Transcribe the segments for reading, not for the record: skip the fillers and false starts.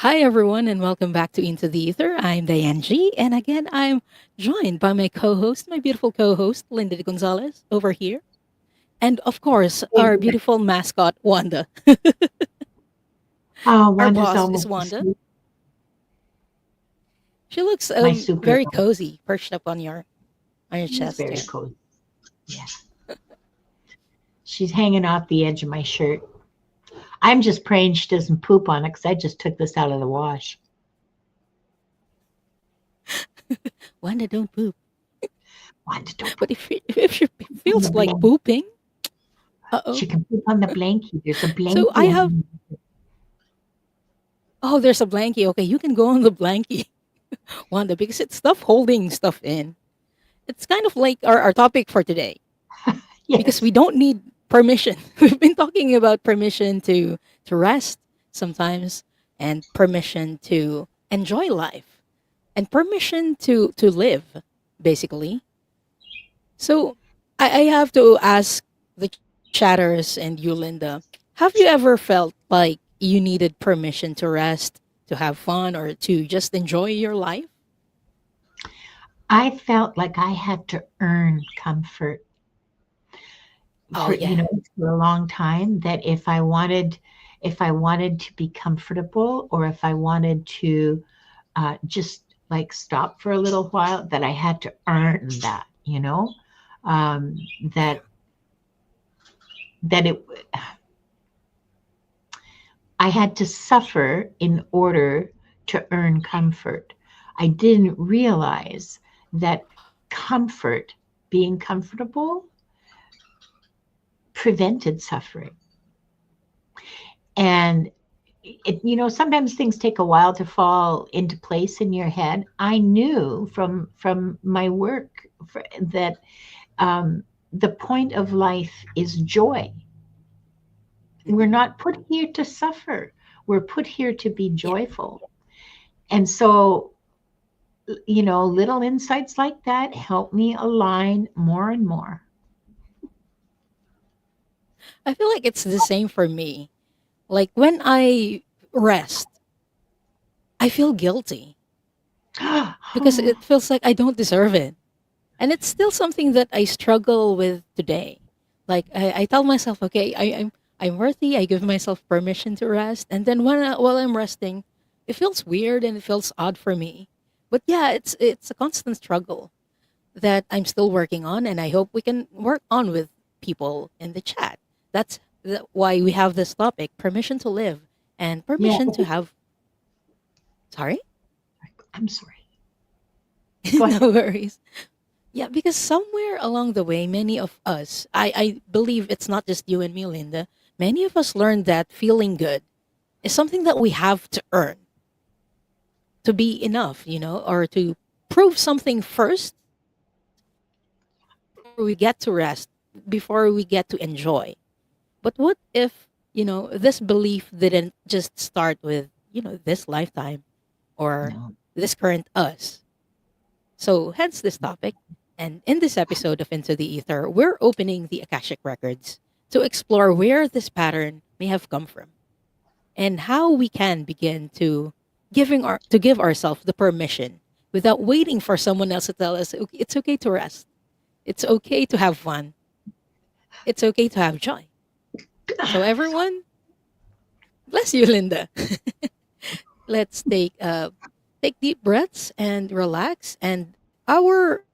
Hi, everyone, and welcome back to Into the Ether. I'm Diane G, and again, I'm joined by my co host, my beautiful co host, Linda de Gonzalez, over here. And of course, our Favorite. beautiful mascot, Wanda. Our Wanda's boss is almost Wanda. asleep. She looks My super very dog. cozy, perched up on your She's chest very here. cozy. Yeah. She's hanging off the edge of my shirt. I'm just praying she doesn't poop on it because I just took this out of the wash. Wanda, don't poop. Wanda, don't But poop if she on the feels like blanket. pooping, uh oh. She can poop on the blankie. There's a So blankie I have. on. Oh, there's a blankie. Okay, you can go on the blankie, Wanda, because it's stuff holding stuff in. It's kind of like our topic for today because Yes. we don't need permission. We've been talking about permission to rest sometimes and permission to enjoy life and permission to live basically. So I have to ask the chatters and you, Linda, have you ever felt like you needed permission to rest, to have fun, or to just enjoy your life? I felt like I had to earn comfort Oh for yeah. for a long time that if I wanted to be comfortable or if I wanted to just like stop for a little while, that I had to earn that, um, that that it I had to suffer in order to earn comfort. I didn't realize that comfort, being comfortable, prevented suffering. And sometimes things take a while to fall into place in your head. I knew from my work that the point of life is joy. We're Mhm. not put here to suffer. We're put here to be Yeah. joyful. And so, little insights like that help me align more and more. I feel like it's the same for me. Like when I rest, I feel guilty because Oh, it feels like I don't deserve it. And it's still something that I struggle with today. Like I tell myself, okay, I'm worthy. I give myself permission to rest, and then while I'm resting, it feels weird and it feels odd for me. But yeah, it's a constant struggle that I'm still working on, and I hope we can work on with people in the chat. Why we have this topic: permission to live and yeah. permission to have. Sorry, I'm sorry. Go no ahead. worries. Yeah, because somewhere along the way, many of us, I believe it's not just you and me, Linda, many of us learned that feeling good is something that we have to earn to be enough, or to prove something first before we get to rest, before we get to enjoy. But what if, this belief didn't just start with, this lifetime or No. this current us? So, hence this topic. And in this episode of Into the Ether, we're opening the Akashic Records to explore where this pattern may have come from and how we can begin to give ourselves the permission without waiting for someone else to tell us, "Okay, it's okay to rest. It's okay to have fun. It's okay to have joy." So everyone, bless you, Linda. Let's take deep breaths and relax. And our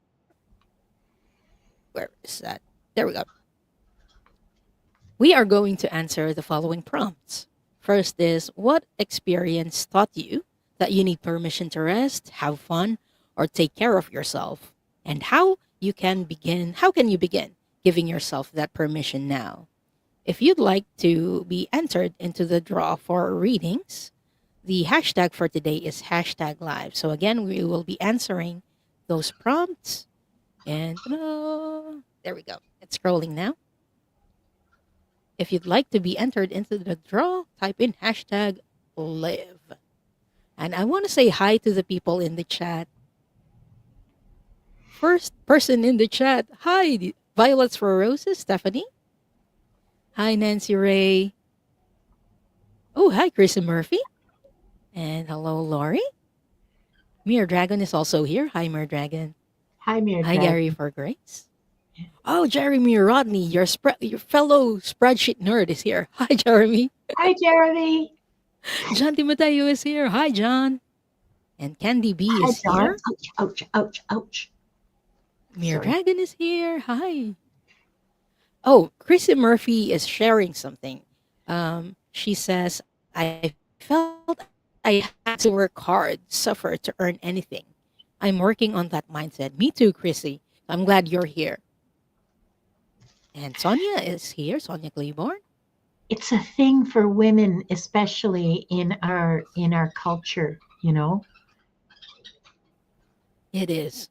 where is that? There we go. We are going to answer the following prompts. First is, what experience taught you that you need permission to rest, have fun, or take care of yourself? And how can you begin giving yourself that permission now? If you'd like to be entered into the draw for readings, the hashtag for today is hashtag live. So again, we will be answering those prompts. And there we go. It's scrolling now. If you'd like to be entered into the draw, type in hashtag live. And I want to say hi to the people in the chat. First person in the chat, hi, Violets for Roses, Stephanie. Hi, Nancy Ray. Oh, hi, Chris and Murphy. And hello, Lori. Mir Dragon is also here. Hi, Mir Dragon. Hi, Mirror Hi, Gary Dragon. for Grace. Oh, Jeremy Rodney, your fellow spreadsheet nerd is here. Hi, Jeremy. Hi, Jeremy. John Timoteo is here. Hi, John. And Candy B Hi, is John. here. Ouch, ouch, ouch, ouch. Mir Sorry. Dragon is here. Hi. Oh, Chrissy Murphy is sharing something. She says, I felt I had to work hard, suffer to earn anything. I'm working on that mindset. Me too, Chrissy. I'm glad you're here. And Sonia is here, Sonia Claiborne. It's a thing for women, especially in our culture. It is.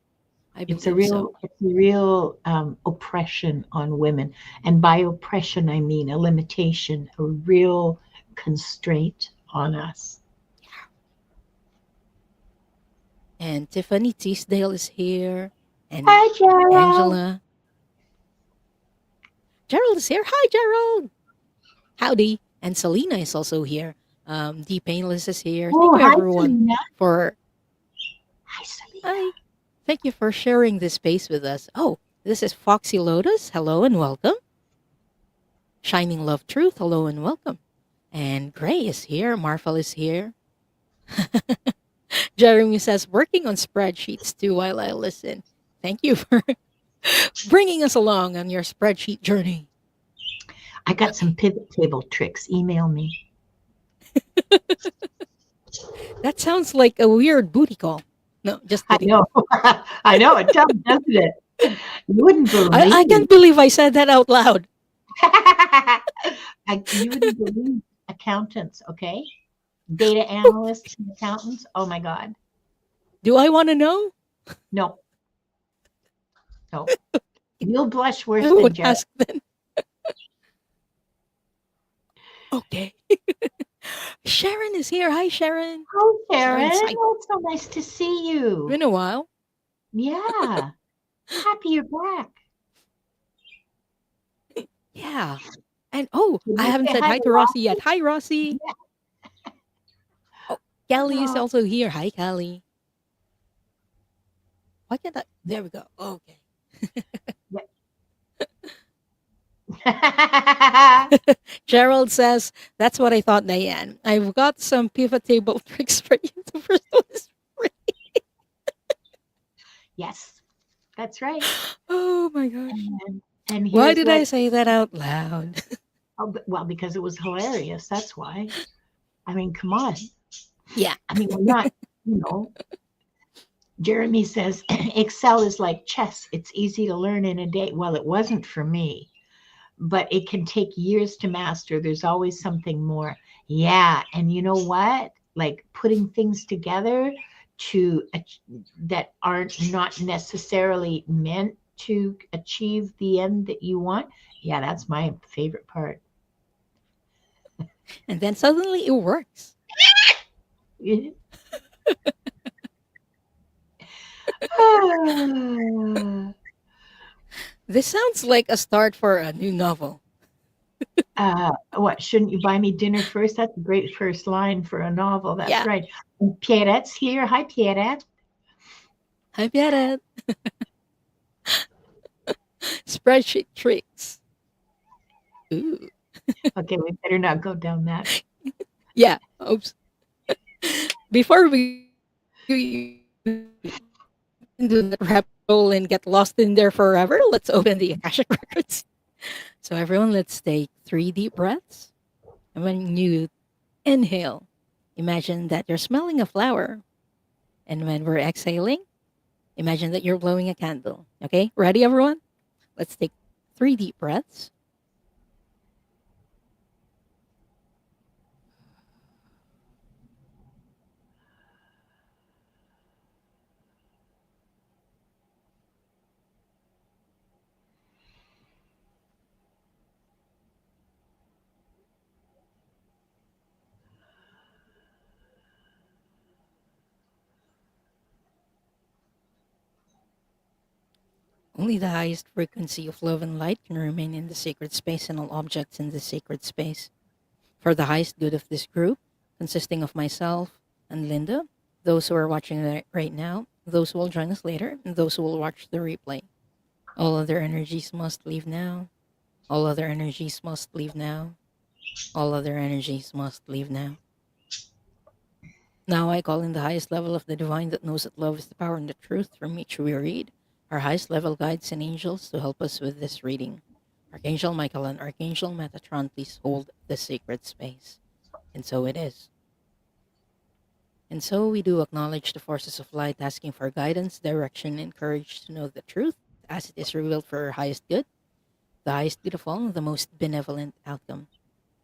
I It's a believe so. real, it's a real oppression on women, and by oppression I mean a limitation, a real constraint on us. And Tiffany Teasdale is here. And Hi, Gerald. Angela. Gerald is here. Hi, Gerald. Howdy. And Selena is also here. D Painless is here. Thank Oh, you, hi, everyone, Selena. for Hi, Selena. hi. Thank you for sharing this space with us. Oh, this is Foxy Lotus. Hello and welcome. Shining Love Truth. Hello and welcome. And Gray is here. Marfel is here. Jeremy says, working on spreadsheets too while I listen. Thank you for bringing us along on your spreadsheet journey. I got some pivot table tricks. Email me. That sounds like a weird booty call. No, just I kidding. know. I know. It does, doesn't it? You wouldn't I believe. can't believe I said that out loud. You wouldn't believe accountants, okay? Data analysts and accountants. Oh my God. Do I want to know? No, no. You'll blush I worse than won't Jared. ask then. Okay. Sharon is here. Hi, Sharon. Oh, Sharon Sharon. Sight. Oh, it's so nice to see It's you. been a while. Yeah. Happy you're back. Yeah. And oh, Can I you haven't say said hi hi to to Rossi yet. Rossi? Hi, Rossi. Yeah. Kelly is Oh, also here. Hi, Kelly. Why can't I? There we go. Okay. yeah. Gerald says, that's what I thought, Diane. I've got some pivot table tricks for you. The first one is free. Yes, that's right. Oh my gosh. And Why here's did I what, say that out loud? well, because it was hilarious. That's why. I mean, come on. Yeah. I mean, we're not, you know, Jeremy says Excel is like chess. It's easy to learn in a day. Well, it wasn't for me, but it can take years to master. There's always something more. Yeah. And you know what? Like putting things together to that aren't not necessarily meant to achieve the end that you want. Yeah, that's my favorite part. And then suddenly it works. This sounds like a start for a new novel. What, shouldn't you buy me dinner first? That's a great first line for a novel. That's Yeah. right. And Pierrette's here. Hi, Pierrette. I get it. Spreadsheet tricks. Ooh. Okay, we better not go down that. Yeah. Oops. Before we do that rabbit hole and get lost in there forever, let's open the Akashic Records. So, everyone, let's take 3 deep breaths. And when you inhale, imagine that you're smelling a flower. And when we're exhaling, imagine that you're blowing a candle. Okay? Ready, everyone? Let's take 3 deep breaths. Only the highest frequency of love and light can remain in the sacred space and all objects in the sacred space. For the highest good of this group, consisting of myself, and Linda, those who are watching right now, those who will join us later, and those who will watch the replay. All other energies must leave now. All other energies must leave now. All other energies must leave now. Now I call in the highest level of the divine that knows that love is the power and the truth from which we read, our highest level guides and angels to help us with this reading. Archangel Michael and Archangel Metatron, please hold the sacred space. And so it is. And so we do acknowledge the forces of light asking for guidance, direction, and courage to know the truth as it is revealed for our highest good, the highest good of all, the most benevolent outcome.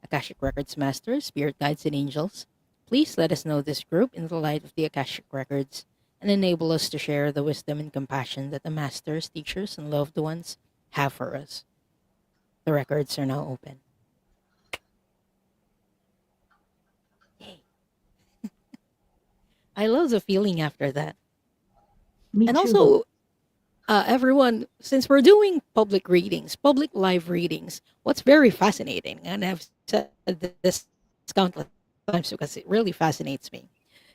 Akashic Records Masters, Spirit Guides, and Angels, please let us know this group in the light of the Akashic Records and enable us to share the wisdom and compassion that the Masters, teachers, and loved ones have for us. The records are now open. Yay. I love the feeling after that. Me And too. also, everyone, since we're doing public readings, public live readings, what's very fascinating, and I've said this countless times because it really fascinates me,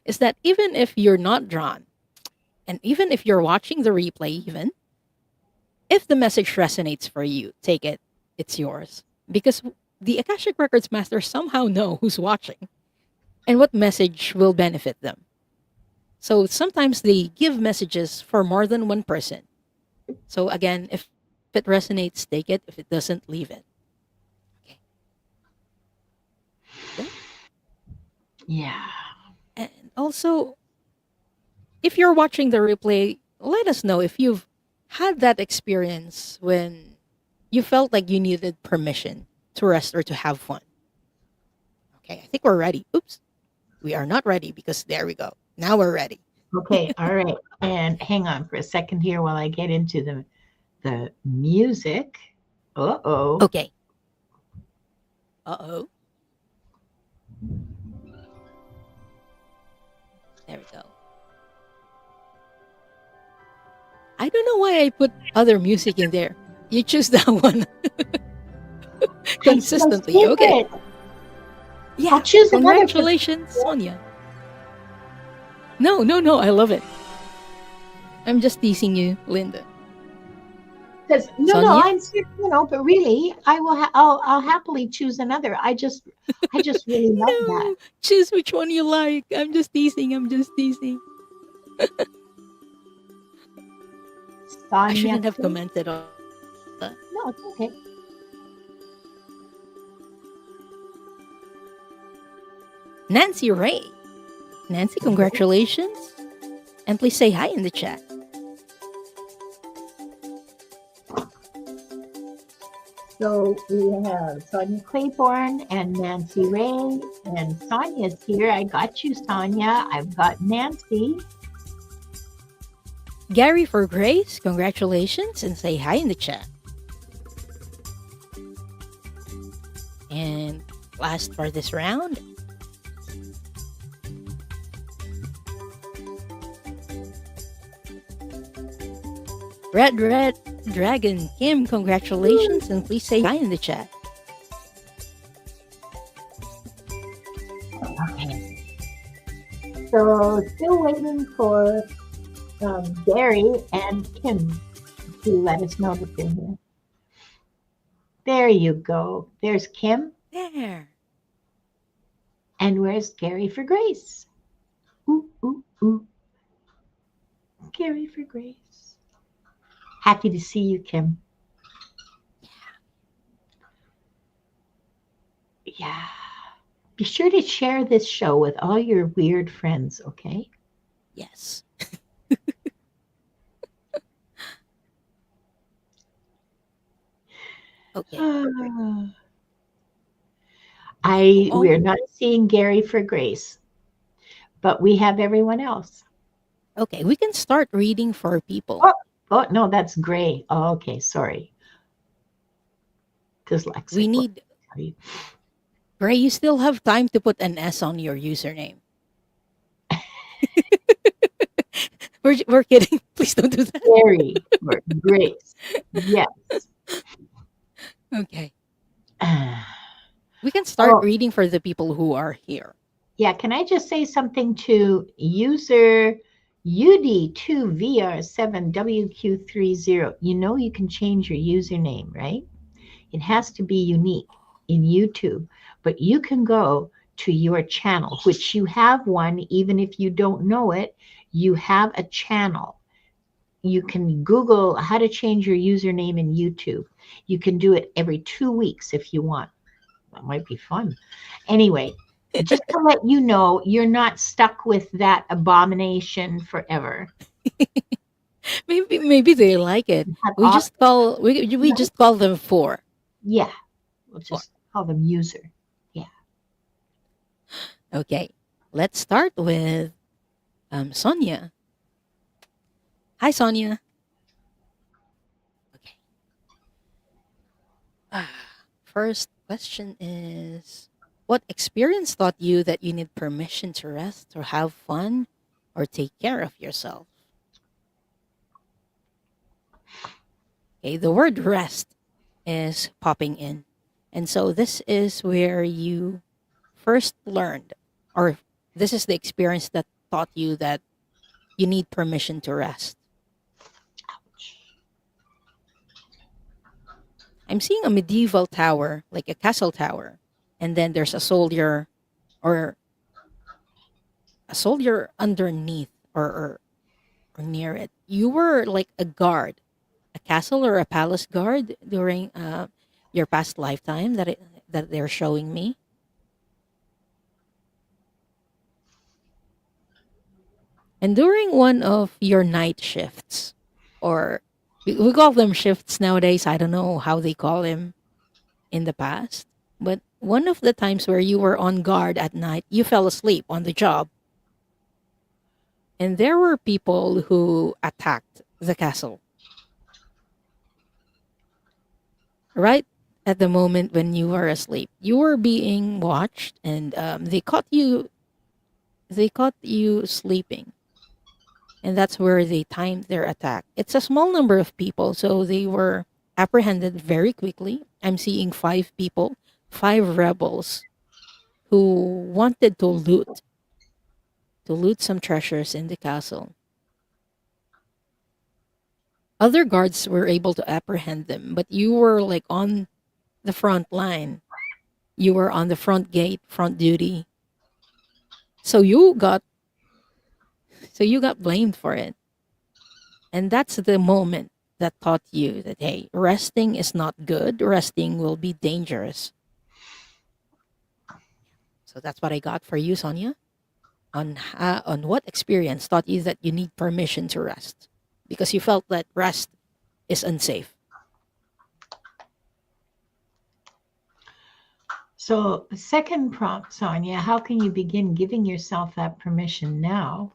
is that even if you're not drawn, and even if you're watching the replay, even if the message resonates for you, take it, it's yours. Because the Akashic Records Masters somehow know who's watching and what message will benefit them. So sometimes they give messages for more than one person. So again, if it resonates, take it. If it doesn't, leave it. Okay. Good. Yeah. And also, if you're watching the replay, let us know if you've had that experience when you felt like you needed permission to rest or to have fun. Okay, I think we're ready. Oops, we are not ready because there we go. Now we're ready. Okay. All right. And hang on for a second here while I get into the music. Uh-oh. Okay. Uh oh. There we go. I don't know why I put other music in there. You choose that one It's my consistently. Okay. favorite. I'll Yeah. choose another for Congratulations, Sonia. No, no, no. I love it. I'm just teasing you, Linda. because no, Sonia? I'm serious, but really, I'll happily choose another. I just really love that. No. Choose which one you like. I'm just teasing. I'm just teasing. I Sonia, shouldn't have please. commented on that. No, it's okay. Nancy Ray. Nancy, congratulations. And please say hi in the chat. So we have Sonia Claiborne and Nancy Ray, and Sonia's here. I got you, Sonia. I've got Nancy. Gary for Grace, congratulations. And say hi in the chat. And last for this round, Red Dragon Kim, congratulations. And please say hi in the chat. Okay. So still waiting for Gary and Kim to let us know that they're here. There you go. There's Kim. There. And where's Gary for Grace? Ooh, ooh, ooh. Gary for Grace. Happy to see you, Kim. Yeah. Be sure to share this show with all your weird friends, okay? Yes. Okay. We're not seeing Gary for Grace, but we have everyone else. Okay, we can start reading for people. Oh no, that's Gray. Oh, okay, sorry. Dyslexic. We need Gray, you still have time to put an S on your username. We're kidding. Please don't do that. Gary for Grace. Yes. Okay. We can start reading for the people who are here. Yeah, can I just say something to user UD2VR7WQ30? You know you can change your username, right? It has to be unique in YouTube, but you can go to your channel, which you have one, even if you don't know it, you have a channel. You can Google how to change your username in YouTube. You can do it every 2 weeks if you want. That might be fun. Anyway, just to let you know, you're not stuck with that abomination forever. Maybe they like it. You have We just call we right? just call them four. Yeah, we'll Four. just call them user. Yeah. Okay. Let's start with Sonia. Hi, Sonia. Okay. First question is, what experience taught you that you need permission to rest or have fun or take care of yourself? Okay, the word rest is popping in. And so this is where you first learned, or this is the experience that taught you that you need permission to rest. I'm seeing a medieval tower, like a castle tower, and then there's a soldier or a soldier underneath or near it. You were like a guard, a castle or a palace guard during your past lifetime that they're showing me. And during one of your night shifts, or we call them shifts nowadays, I don't know how they call them in the past, but one of the times where you were on guard at night, you fell asleep on the job, and there were people who attacked the castle right at the moment when you were asleep. You were being watched, and they caught you. They caught you sleeping, and that's where they timed their attack. It's a small number of people, so they were apprehended very quickly. I'm seeing five people, five rebels who wanted to loot some treasures in the castle. Other guards were able to apprehend them, but you were like on the front line. You were on the front gate, front duty. So you got blamed for it. And that's the moment that taught you that hey, resting is not good. Resting will be dangerous. So that's what I got for you, Sonia. On what experience taught you that you need permission to rest because you felt that rest is unsafe. So, the second prompt, Sonia, how can you begin giving yourself that permission now?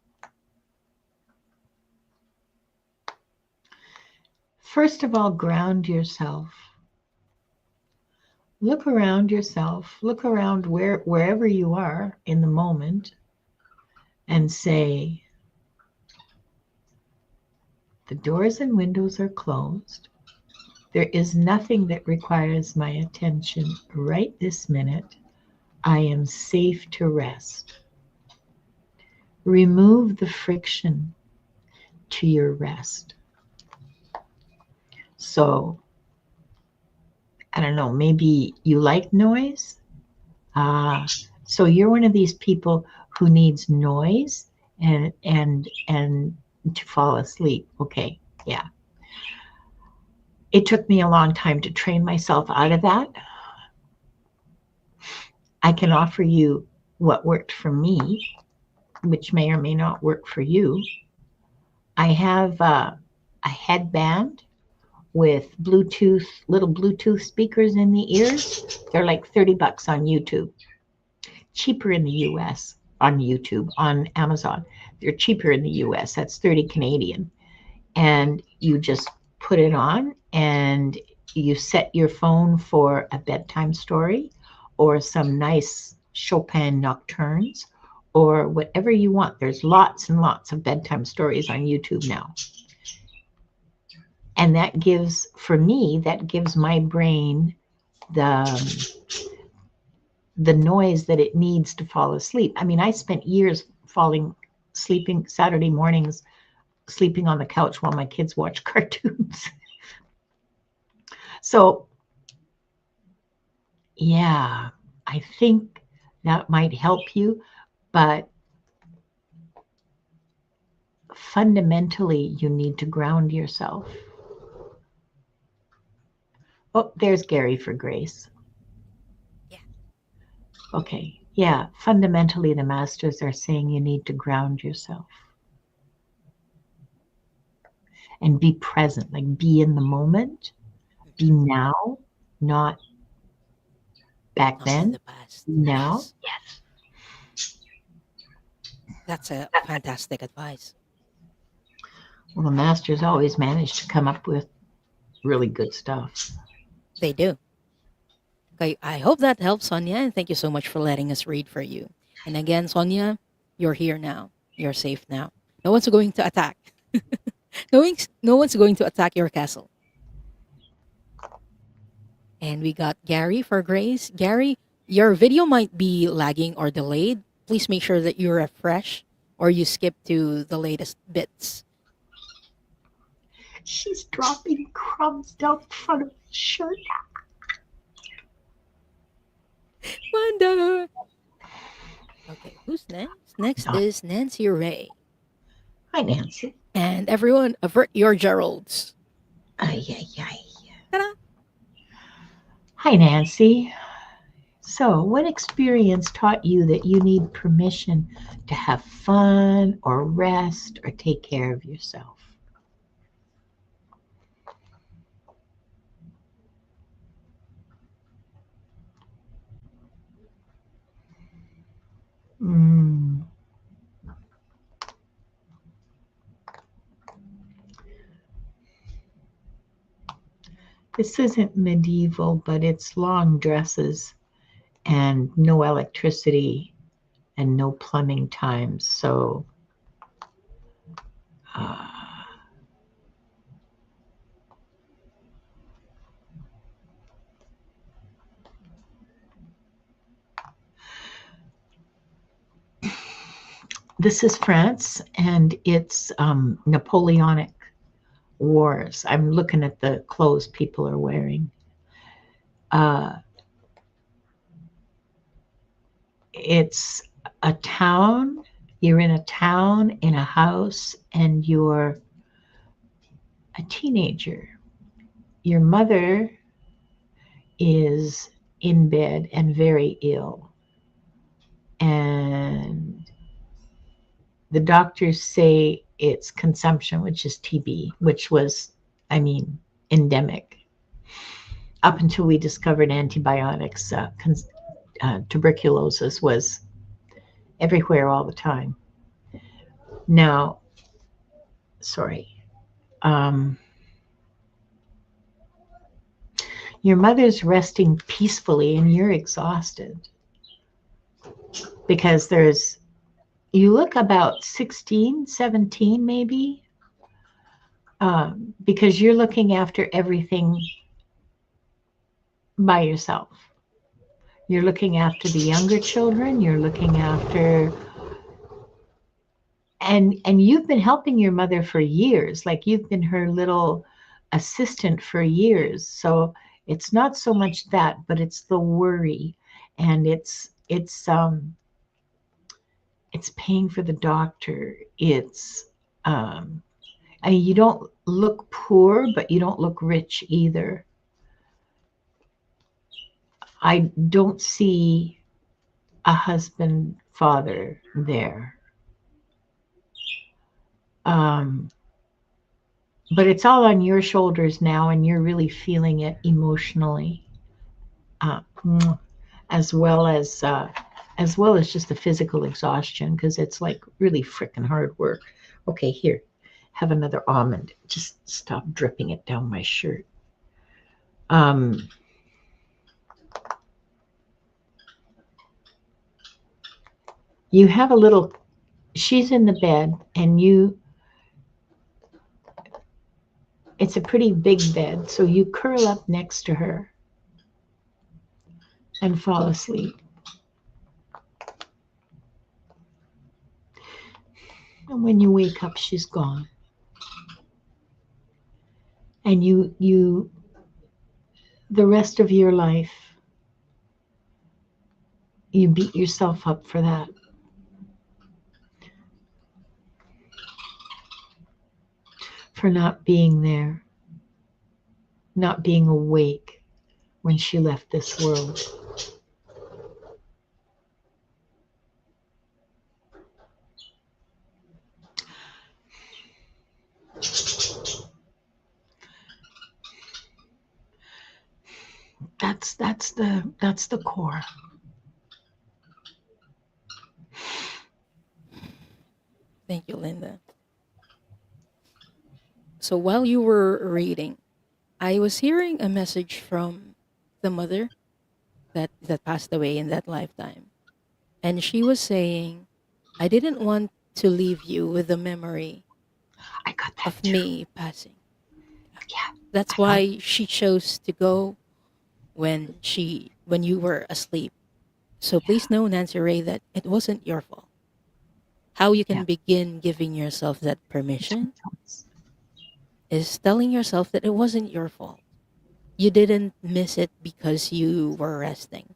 First of all, ground yourself. Look around yourself. Look around wherever you are in the moment and say, the doors and windows are closed. There is nothing that requires my attention right this minute. I am safe to rest. Remove the friction to your rest. So, I don't know, maybe you like noise? So you're one of these people who needs noise and to fall asleep. Okay, yeah. It took me a long time to train myself out of that. I can offer you what worked for me, which may or may not work for you. I have a headband with Bluetooth, little Bluetooth speakers in the ears. They're like $30 on YouTube. Cheaper in the US on YouTube, on Amazon. They're cheaper in the US. That's 30 Canadian. And you just put it on and you set your phone for a bedtime story or some nice Chopin nocturnes or whatever you want. There's lots and lots of bedtime stories on YouTube now. And that gives, for me, that gives my brain the the noise that it needs to fall asleep. I mean, I spent years sleeping Saturday mornings, sleeping on the couch while my kids watch cartoons. So, yeah, I think that might help you, but fundamentally, you need to ground yourself. Oh, there's Gary for Grace. Yeah. Okay, yeah, fundamentally, the masters are saying you need to ground yourself and be present, like be in the moment, be Mhm. now, not back Not in then, the past. now. Yes. That's a fantastic advice. Well, the masters always manage to come up with really good stuff. They do. Okay, I hope that helps, Sonia, and thank you so much for letting us read for you. And again, Sonia, you're here now. You're safe now. No one's going to attack. No one's going to attack your castle. And we got Gary for Grace. Gary, your video might be lagging or delayed. Please make sure that you refresh or you skip to the latest bits. She's dropping crumbs down the front of his shirt. Wanda. Okay, who's next? Next is Nancy Ray. Hi, Nancy. And everyone, avert your Geralds. Ay, ay, ay. Ta-da! Hi, Nancy. So, what experience taught you that you need permission to have fun or rest or take care of yourself? Mm, this isn't medieval, but it's long dresses and no electricity and no plumbing times. So, uh, this is France and it's Napoleonic Wars. I'm looking at the clothes people are wearing. Uh, it's a town. You're in a town, in a house, and you're a teenager. Your mother is in bed and very ill. And the doctors say it's consumption, which is TB, which was, I mean, endemic. Up until we discovered antibiotics, tuberculosis was everywhere all the time. Now, sorry, um, your mother's resting peacefully and you're exhausted because you look about 16, 17 maybe, because you're looking after everything by yourself. You're looking after the younger children, you're looking after, and you've been helping your mother for years, like you've been her little assistant for years. So it's not so much that, but it's the worry, and it's paying for the doctor. It's I mean, you don't look poor, but you don't look rich either. I don't see a husband, father there. Um, but it's all on your shoulders now, and you're really feeling it emotionally, uh, as well as well as just the physical exhaustion, because it's like really freaking hard work. Okay, here, have another almond. Just stop dripping it down my shirt. Um, you have a little. She's in the bed, and you. It's a pretty big bed, so you curl up next to her and fall asleep. And when you wake up, she's gone. And the rest of your life, you beat yourself up for that, for not being there, not being awake when she left this world. That's the core. Thank you, Linda. So while you were reading, I was hearing a message from the mother that passed away in that lifetime. And she was saying, I didn't want to leave you with the memory I got that of too. me passing. Yeah, That's I got. why she chose to go when you were asleep. So Yeah, please know, Nancy Ray, that it wasn't your fault. How you yeah. can begin giving yourself that It's my permission choice. is telling yourself that it wasn't your fault. You didn't miss it because you were resting.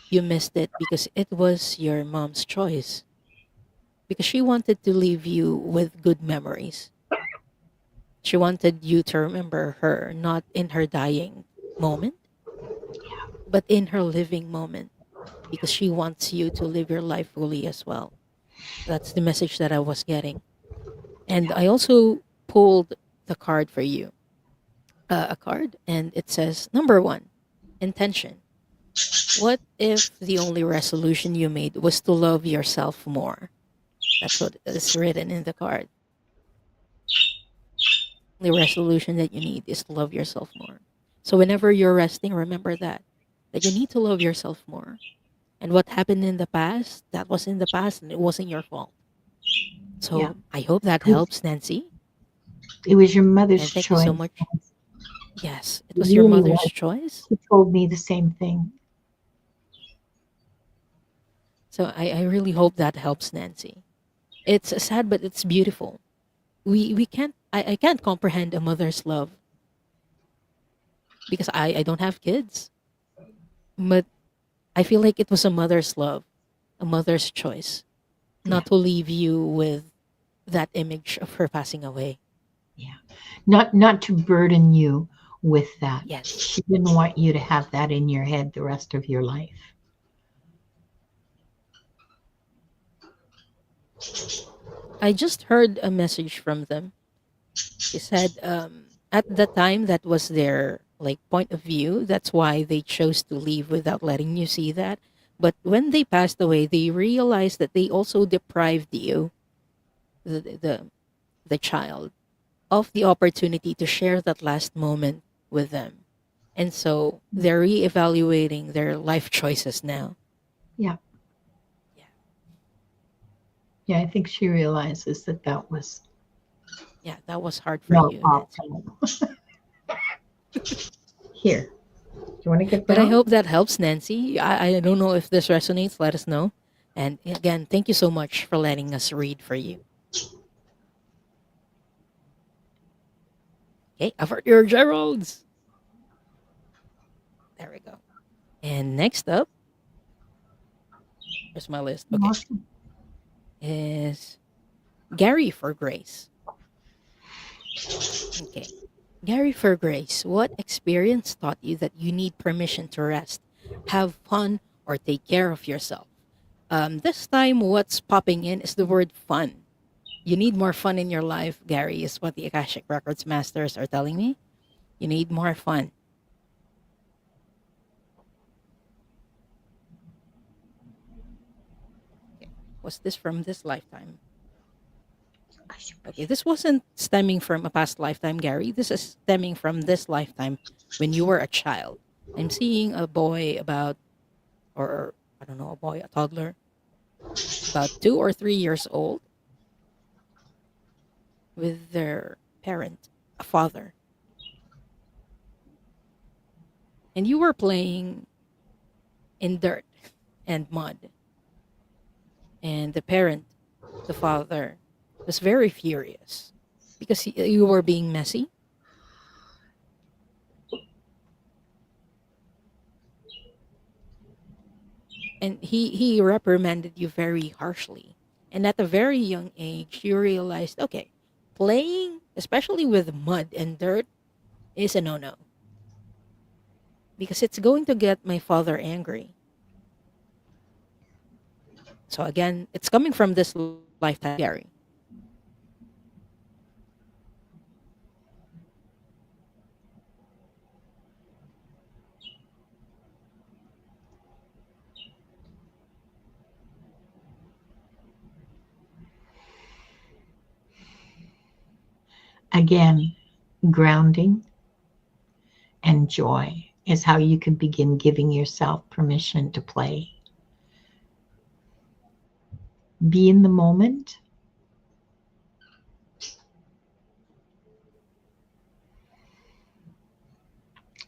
You missed it because it was your mom's choice. Because she wanted to leave you with good memories. She wanted you to remember her not in her dying moment, but in her living moment, because she wants you to live your life fully as well. That's the message that I was getting. And Yeah, I also pulled the card for you, a card, and it says number one, intention. What if the only resolution you made was to love yourself more? That's what is written in the card. The resolution that you need is to love yourself more. So whenever you're resting, remember that you need to love yourself more. And what happened in the past, that was in the past and it wasn't your fault. yeah. So I hope that It helps, Nancy. it was your mother's And thank you so choice. much. Yes, it It was your really mother's was. choice. She told me the same thing. So I really hope that helps, Nancy. It's sad, but it's beautiful. We can't I can't comprehend a mother's love because I don't have kids. But I feel like it was a mother's love, a mother's choice, Yeah, not to leave you with that image of her passing away. yeah. Not to burden you with that. Yes. She didn't want you to have that in your head the rest of your life. I just heard a message from them. She said at the time that was their like point of view. That's why they chose to leave without letting you see that. But when they passed away, they realized that they also deprived you, the the, the child, of the opportunity to share that last moment with them. And so they're reevaluating their life choices now. Yeah, Yeah. yeah. I think she realizes that that was Yeah, that was hard for not you, Nancy. optimal. Here, do you want to get But I down? hope that helps, Nancy. I don't know if this resonates. Let us know. And again, thank you so much for letting us read for you. Okay, I've heard your Geralds. There we go. And next up, here's my list. Okay, Awesome. is Gary for Grace. Okay. Gary for Grace, what experience taught you that you need permission to rest, have fun, or take care of yourself? This time, what's popping in is the word fun. You need more fun in your life, Gary, is what the Akashic Records masters are telling me. You need more fun. Okay. Was this from this lifetime? Okay, this wasn't stemming from a past lifetime, Gary. This is stemming from this lifetime when you were a child. I'm seeing a boy about, or I don't know, a boy, a toddler, about 2 or 3 years old with their parent, a father. And you were playing in dirt and mud. And the parent, the father, was very furious because you were being messy, and he reprimanded you very harshly. And at a very young age, you realized, okay, playing, especially with mud and dirt, is a no-no because it's going to get my father angry. So again, it's coming from this lifetime of Gary. Again, grounding and joy is how you can begin giving yourself permission to play. Be in the moment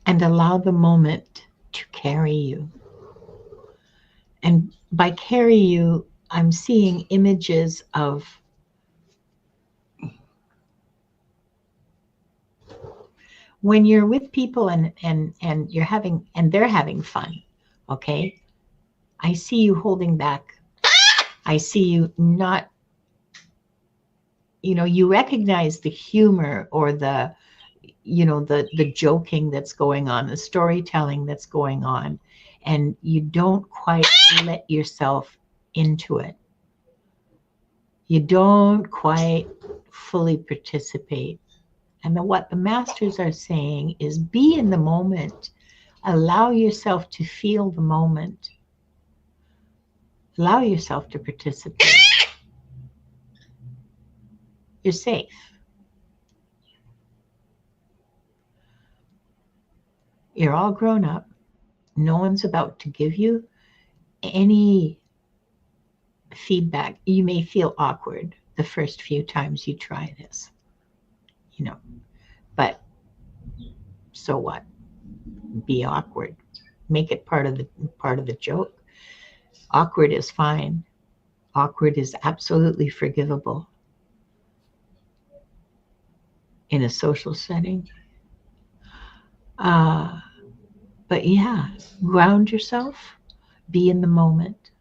and allow the moment to carry you. And by carry you, I'm seeing images of when you're with people and you're having and they're having fun. Okay, I see you holding back. I see you not, you recognize the humor or the joking that's going on, the storytelling that's going on, and you don't quite let yourself into it. You don't quite fully participate. And what the masters are saying is be in the moment. Allow yourself to feel the moment. Allow yourself to participate. You're safe. You're all grown up. No one's about to give you any feedback. You may feel awkward the first few times you try this, you know, but so what? Be awkward. Make it part of the joke. Awkward is fine. Awkward is absolutely forgivable in a social setting. Uh, but yeah, ground yourself, be in the moment,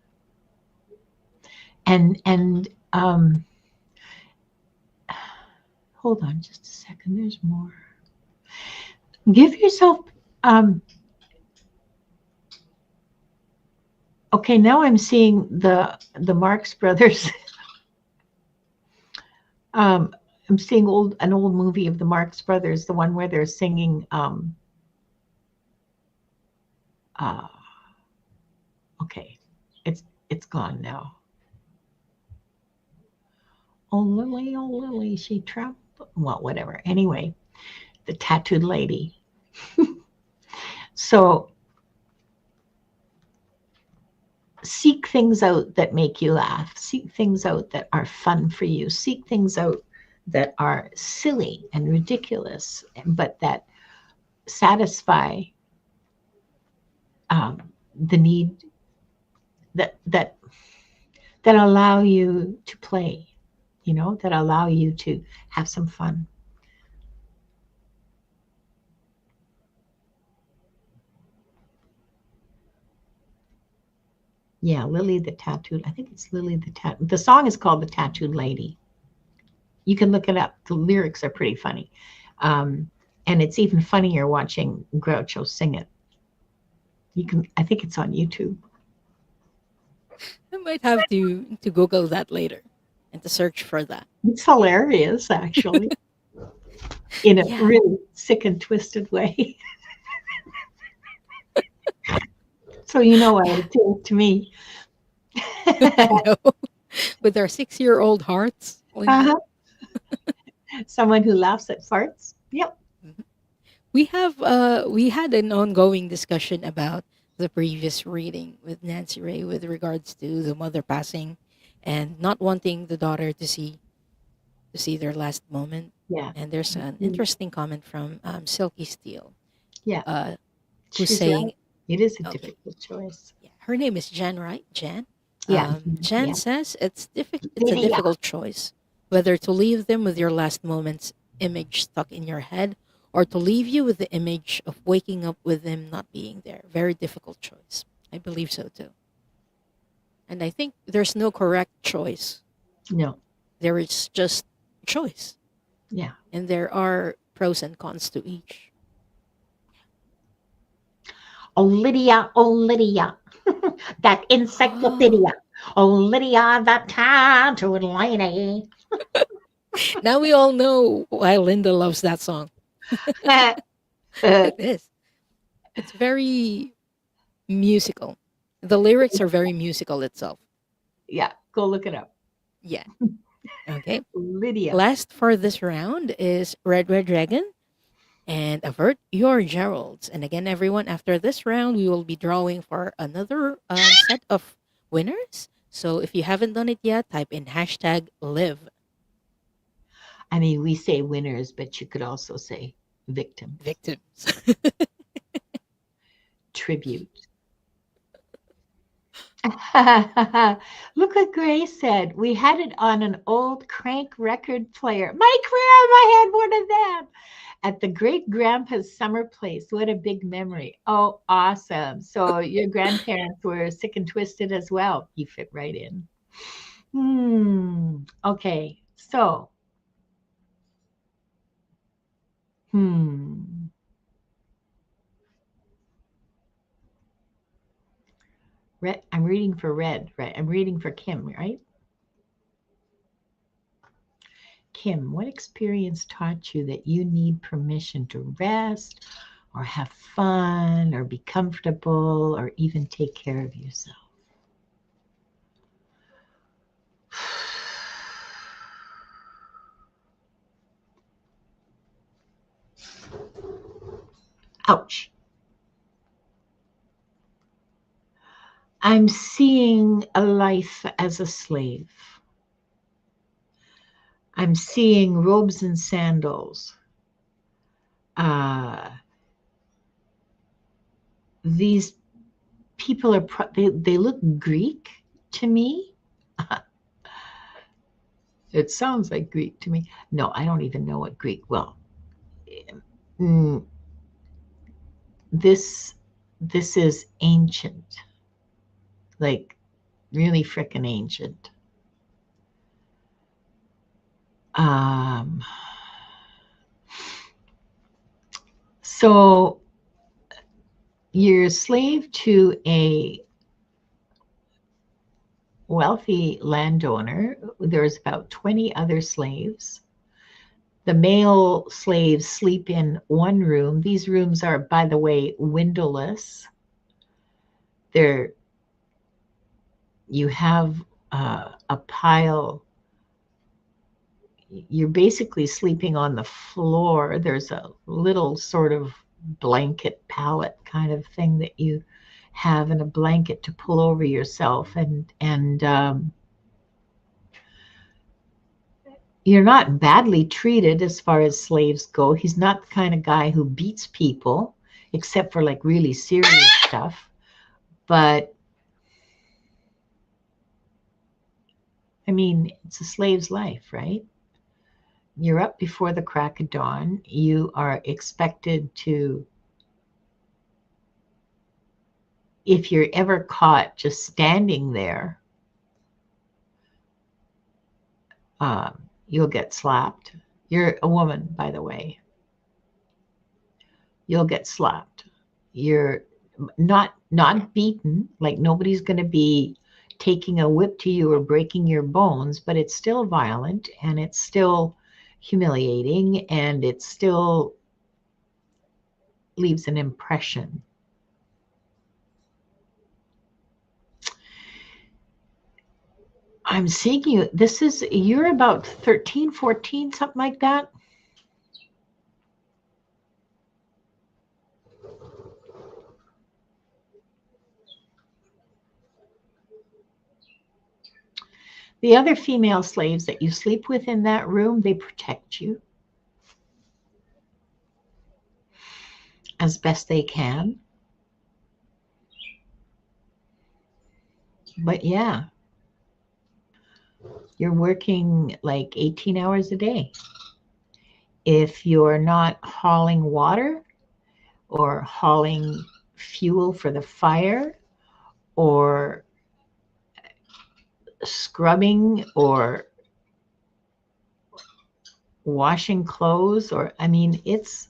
and hold on just a second. There's more. Give yourself. Um, okay, now I'm seeing the Marx Brothers. um, I'm seeing an old movie of the Marx Brothers, the one where they're singing. Uh, okay, it's gone now. Oh Lily, she traveled. Well, whatever. Anyway, the tattooed lady. So seek things out that make you laugh. Seek things out that are fun for you. Seek things out that are silly and ridiculous, but that satisfy the need that allow you to play. That allow you to have some fun. Yeah, Lily the Tattooed. I think it's Lily the Tattooed. The song is called The Tattooed Lady. You can look it up. The lyrics are pretty funny. And it's even funnier watching Groucho sing it. I think it's on YouTube. I might have to Google that later and to search for that. It's hilarious, actually, in a Yeah, really sick and twisted way. So you know what yeah, it did to me. I know. With our 6-year-old hearts like that. Uh-huh. Someone who laughs at farts. Yep. Mhm. We had an ongoing discussion about the previous reading with Nancy Ray with regards to the mother passing and not wanting the daughter to see their last moment. Yeah. And there's an interesting comment from Silky Steel, Yeah. uh, who's She's right. saying, It is a okay, difficult choice. yeah, her name is Jan, right? Jan. Yeah. Jan Yeah. says it's a Yeah. difficult choice, whether to leave them with your last moments image stuck in your head or to leave you with the image of waking up with them not being there. Very difficult choice. I believe so too. And I think there's no correct choice. No. There is just choice. Yeah. And there are pros and cons to each. Oh, Lydia. Oh, Lydia. That Oh, encyclopedia. Oh, Lydia, that tattooed lady. now we all know why Linda loves that song. It is. It's very musical. The lyrics are very musical itself. Yeah, go look it up. Yeah. Okay. Lydia. Last for this round is Red Red Dragon and Avert Your Geralds. And again, everyone, after this round, we will be drawing for another set of winners. So if you haven't done it yet, type in hashtag live I mean, we say winners, but you could also say victims. victims. Tribute. Look what Grace said. We had it on an old crank record player. My grandma had one of them at the great grandpa's summer place. What a big memory. Oh, awesome. So your grandparents were sick and twisted as well. You fit right in. Okay. So, hmm. Red, I'm reading for Red, right? I'm reading for Kim, right? Kim, what experience taught you that you need permission to rest or have fun or be comfortable or even take care of yourself? Ouch. I'm seeing a life as a slave. I'm seeing robes and sandals. Uh, these people are, they look Greek to me. It sounds like Greek to me. No, I don't even know what Greek. Well, mm, this this is ancient, like really freaking ancient. Um, so you're a slave to a wealthy landowner. There's about 20 other slaves. The male slaves sleep in one room. These rooms are, by the way, windowless. They're you have a pile. You're basically sleeping on the floor. There's a little sort of blanket pallet kind of thing that you have and a blanket to pull over yourself and you're not badly treated as far as slaves go. He's not the kind of guy who beats people except for like really serious stuff, but I mean it's a slave's life, right? You're up before the crack of dawn. You are expected to, if you're ever caught just standing there, you'll get slapped. You're a woman, by the way. You'll get slapped. You're not beaten, like nobody's going to be taking a whip to you or breaking your bones, but it's still violent and it's still humiliating and it still leaves an impression. I'm seeing you. You're about 13, 14, something like that. The other female slaves that you sleep with in that room, they protect you as best they can. But yeah, You're working like 18 hours a day. If you're not hauling water or hauling fuel for the fire or scrubbing or washing clothes, or I mean, it's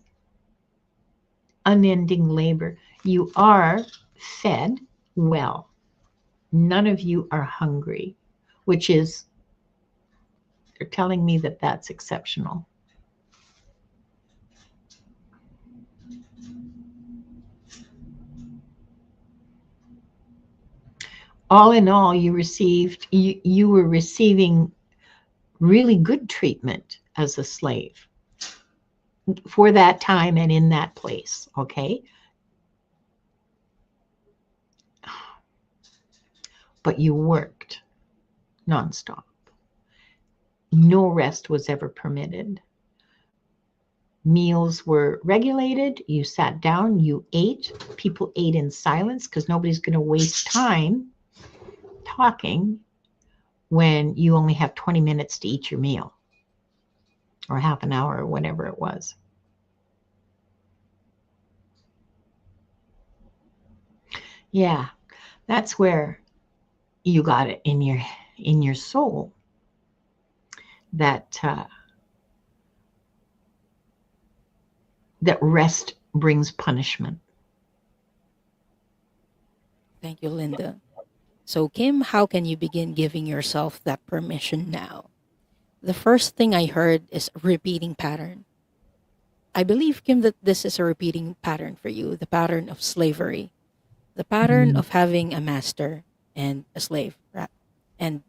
unending labor. You are fed well. None of you are hungry, which is, they're telling me that that's exceptional. All in all, you were receiving really good treatment as a slave for that time and in that place, okay? But you worked nonstop. No rest was ever permitted. Meals were regulated. You sat down, you ate. People ate in silence because nobody's going to waste time talking when you only have 20 minutes to eat your meal, or half an hour, or whatever it was. Yeah, that's where you got it in your soul that that rest brings punishment. Thank you, Linda. So, Kim, how can you begin giving yourself that permission now? The first thing I heard is repeating pattern. I believe, Kim, that this is a repeating pattern for you, the pattern of slavery, the pattern Mm. of having a master and a slave. And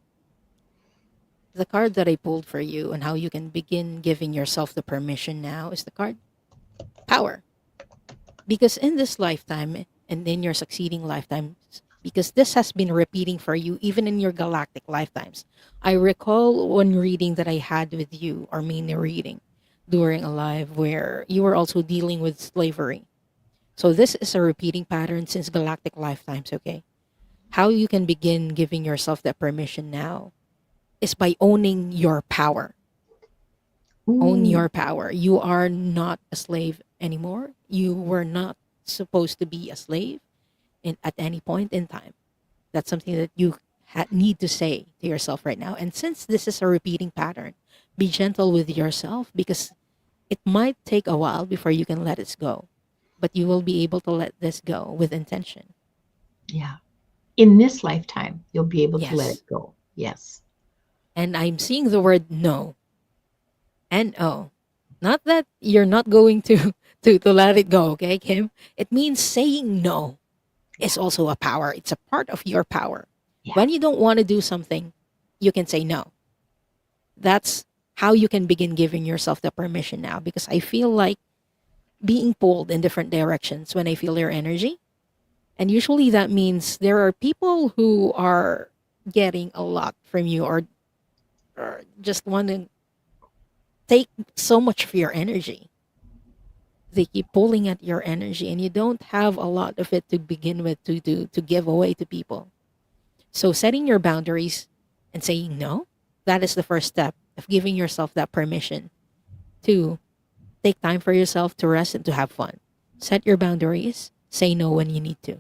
the card that I pulled for you and how you can begin giving yourself the permission now is the card power. Because in this lifetime and in your succeeding lifetimes, because this has been repeating for you even in your galactic lifetimes. I recall one reading that I had with you, or mini reading, during a live where you were also dealing with slavery. So this is a repeating pattern since galactic lifetimes, okay? How you can begin giving yourself that permission now is by owning your power. Own Ooh, your power. You are not a slave anymore. You were not supposed to be a slave at any point in time. That's something that you need to say to yourself right now. And since this is a repeating pattern, be gentle with yourself because it might take a while before you can let it go. But you will be able to let this go with intention. yeah. In this lifetime, you'll be able to let Yes. it go. Yes. And I'm seeing the word no and oh. Not that you're not going to to let it go, okay, Kim? It means saying no Yeah. is also a power. It's a part of your power. Yeah. When you don't want to do something, you can say no. That's how you can begin giving yourself the permission now because I feel like being pulled in different directions when I feel your energy. And usually that means there are people who are getting a lot from you or just want to take so much of your energy. They keep pulling at your energy and you don't have a lot of it to begin with to give away to people. So setting your boundaries and saying no, that is the first step of giving yourself that permission to take time for yourself to rest and to have fun. Set your boundaries, say no when you need to.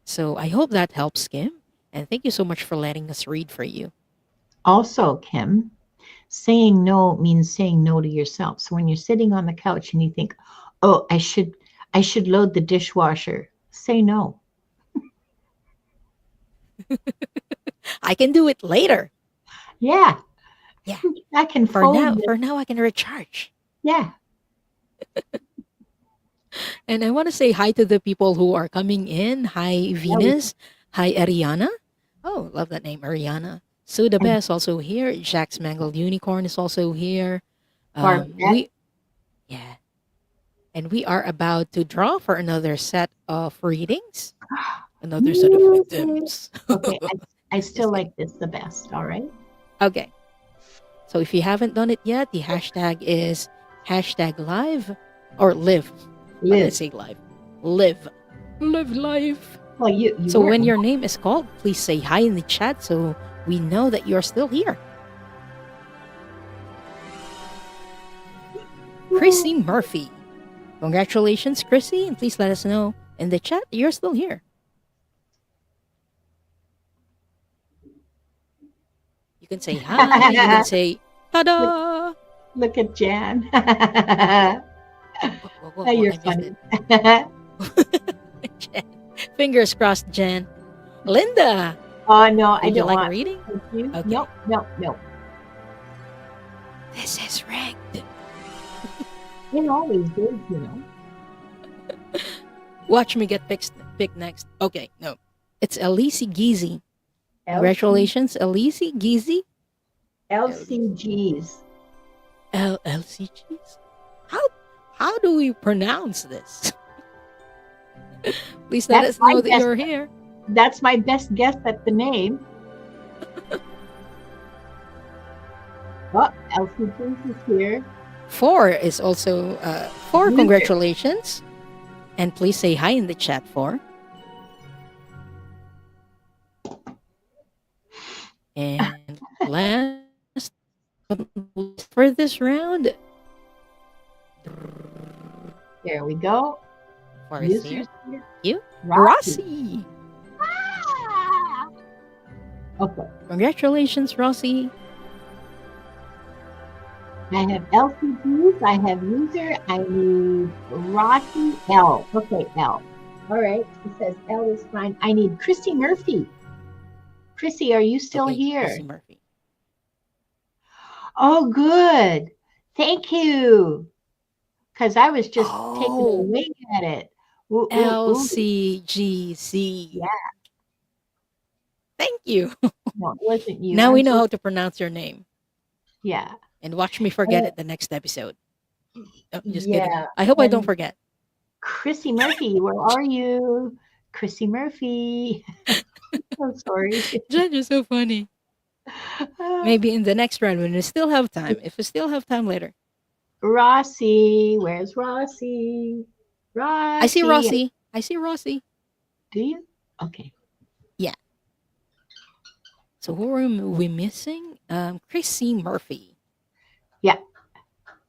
So I hope that helps, Kim. And thank you so much for letting us read for you. Also, Kim, saying no means saying no to yourself. So when you're sitting on the couch and you think, "Oh, I should load the dishwasher." Say no. I can do it later. Yeah, Yeah. I can For fold now, this. for now I can recharge. Yeah. And I want to say hi to the people who are coming in. Hi, Yeah, we Venus. Hi, Ariana. Oh, love that name, Ariana. Suda and Best also here. Jack's Mangled Unicorn is also here. Barbette. We yeah, and we are about to draw for another set of readings, another set of Yay. victims. Okay, I still Just kidding. like this the best. All right. Okay, so if you haven't done it yet, the hashtag is hashtag live or live. Why did I Live. say live? Live. Live life. Well, you So weren't when your wrong. name is called, please say hi in the chat so we know that you're still here. Chrissy Murphy. Congratulations, Chrissy, and please let us know in the chat that you're still here. You can say hi, you can say look, ta-da. look at Jan. Whoa, whoa, whoa, Oh, whoa, you're I missed it. funny. Jen. Fingers crossed, Jen. Linda, Oh no, I would you don't like a want. reading? Thank you. Okay. No, no, no. This is rigged. It always is, you know. Watch me get picked next. Okay, no. It's Elise Gizi. LC, Congratulations, Elise Gizi. LCGs. LCGs. How do we pronounce this? Please let That's us my know that best. you're here. That's my best guess at the name. Oh, LCGs is here. Four is also four. User. Congratulations, and please say hi in the chat. Four. And last but not least for this round, There we go. four is here. Users here. You, Rossi. Rossi. Ah! Okay. Congratulations, Rossi. I have LCGs, I have user, I need Rossi L. Okay, L. All right. She says L is fine. I need Chrissy Murphy. Chrissy, are you still Okay, here? Chrissy Murphy. Oh, good. Thank you. Because I was just taking a Oh, wing at it. Ooh, ooh, ooh. LCGC. Yeah, Thank you. no, it wasn't you. Now we I'm know so, how to pronounce your name. yeah. And watch me forget Uh, it the next episode. Oh, just kidding. yeah. I hope I don't And forget. Chrissy Murphy, where are you? Chrissy Murphy. I'm sorry. Jen, you're so funny. Maybe in the next round when we still have time. If we still have time later. Rossi, where's Rossi? I see Rossi. Rossi. I see Rossi. Do you? Okay. Yeah. So who are we missing? Chrissy Murphy. Yeah.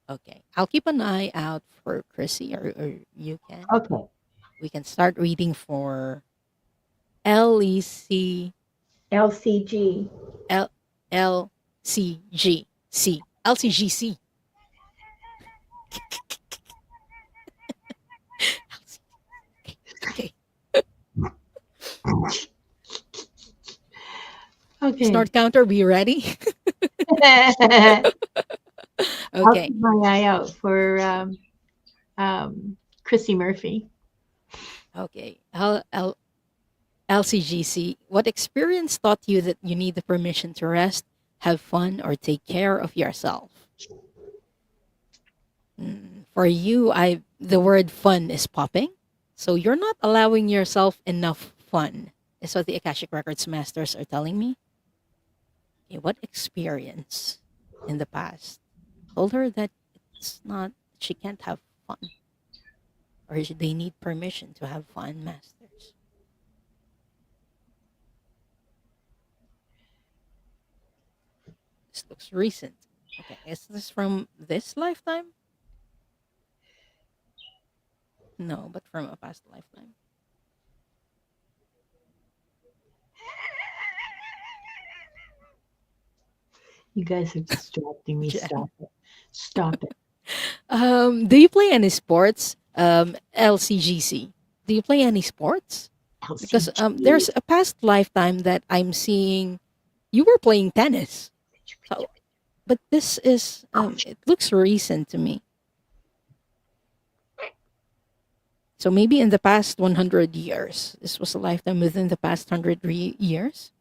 Okay. I'll keep an eye out for Chrissy, or you can. Okay. We can start reading for LEC LCG. L LCGC. LCGC. Okay. Okay. Snort counter, be ready. I'll Okay. keep my eye out for Chrissy Murphy. Okay. LCGC. What experience taught you that you need the permission to rest, have fun, or take care of yourself? For you, the word fun is popping. So you're not allowing yourself enough fun, is what the Akashic Records masters are telling me. Okay, what experience in the past told her that it's not, she can't have fun, or they need permission to have fun, masters? This looks recent. Okay, is this from this lifetime? No, but from a past lifetime. You guys are distracting me. Jen. Stop it. Stop it. Do you play any sports? LCGC. Do you play any sports? Because LCG. there's a past lifetime that I'm seeing you were playing tennis. So, but this is it looks recent to me. So maybe in the past 100 years, this was a lifetime within the past 100 years.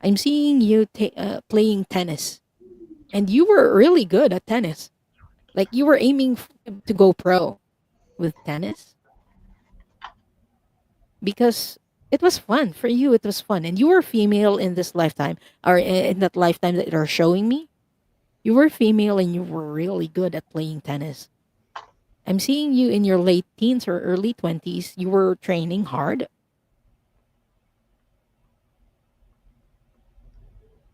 I'm seeing you playing tennis, and you were really good at tennis. Like you were aiming to go pro with tennis because it was fun for you. It was fun, and you were female in this lifetime, or in that lifetime that you're showing me. You were female, and you were really good at playing tennis. I'm seeing you in your late teens or early 20s. You were training hard.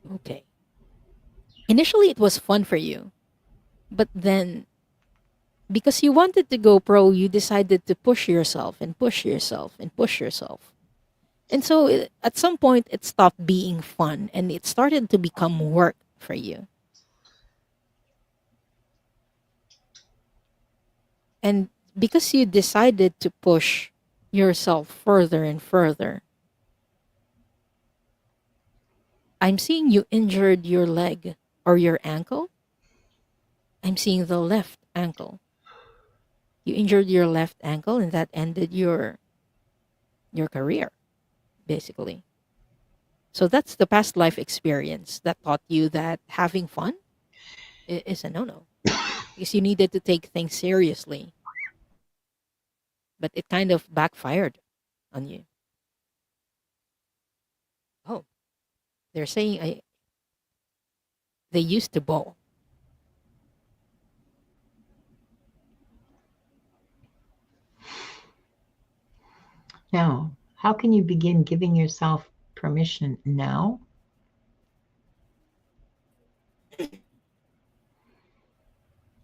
Okay. Initially, it was fun for you, but then because you wanted to go pro, you decided to push yourself and push yourself and push yourself. And so at some point, it stopped being fun and it started to become work for you. And because you decided to push yourself further and further, I'm seeing you injured your leg or your ankle. I'm seeing the left ankle. You injured your left ankle and that ended your career basically. So that's the past life experience that taught you that having fun is a no-no because you needed to take things seriously, but it kind of backfired on you. Oh, they're saying they used to bowl. Now, how can you begin giving yourself permission now?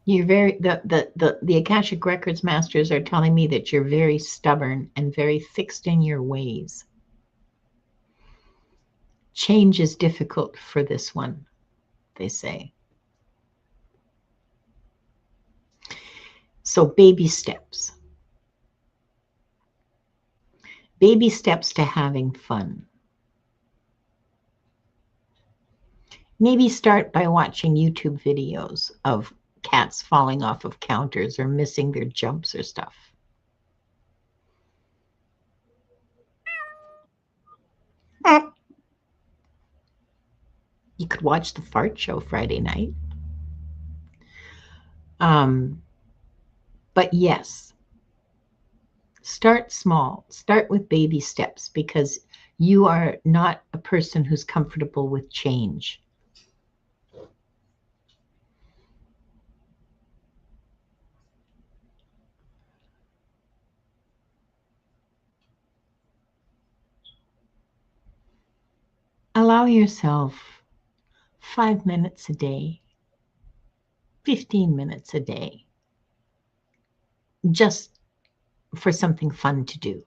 You're very the Akashic Records masters are telling me that you're very stubborn and very fixed in your ways. Change is difficult for this one, they say. So baby steps. Baby steps to having fun. Maybe start by watching YouTube videos of cats falling off of counters or missing their jumps or stuff. You could watch the fart show Friday night. Um, but yes, start small. Start with baby steps because you are not a person who's comfortable with change. Allow yourself 5 minutes a day, 15 minutes a day, just for something fun to do.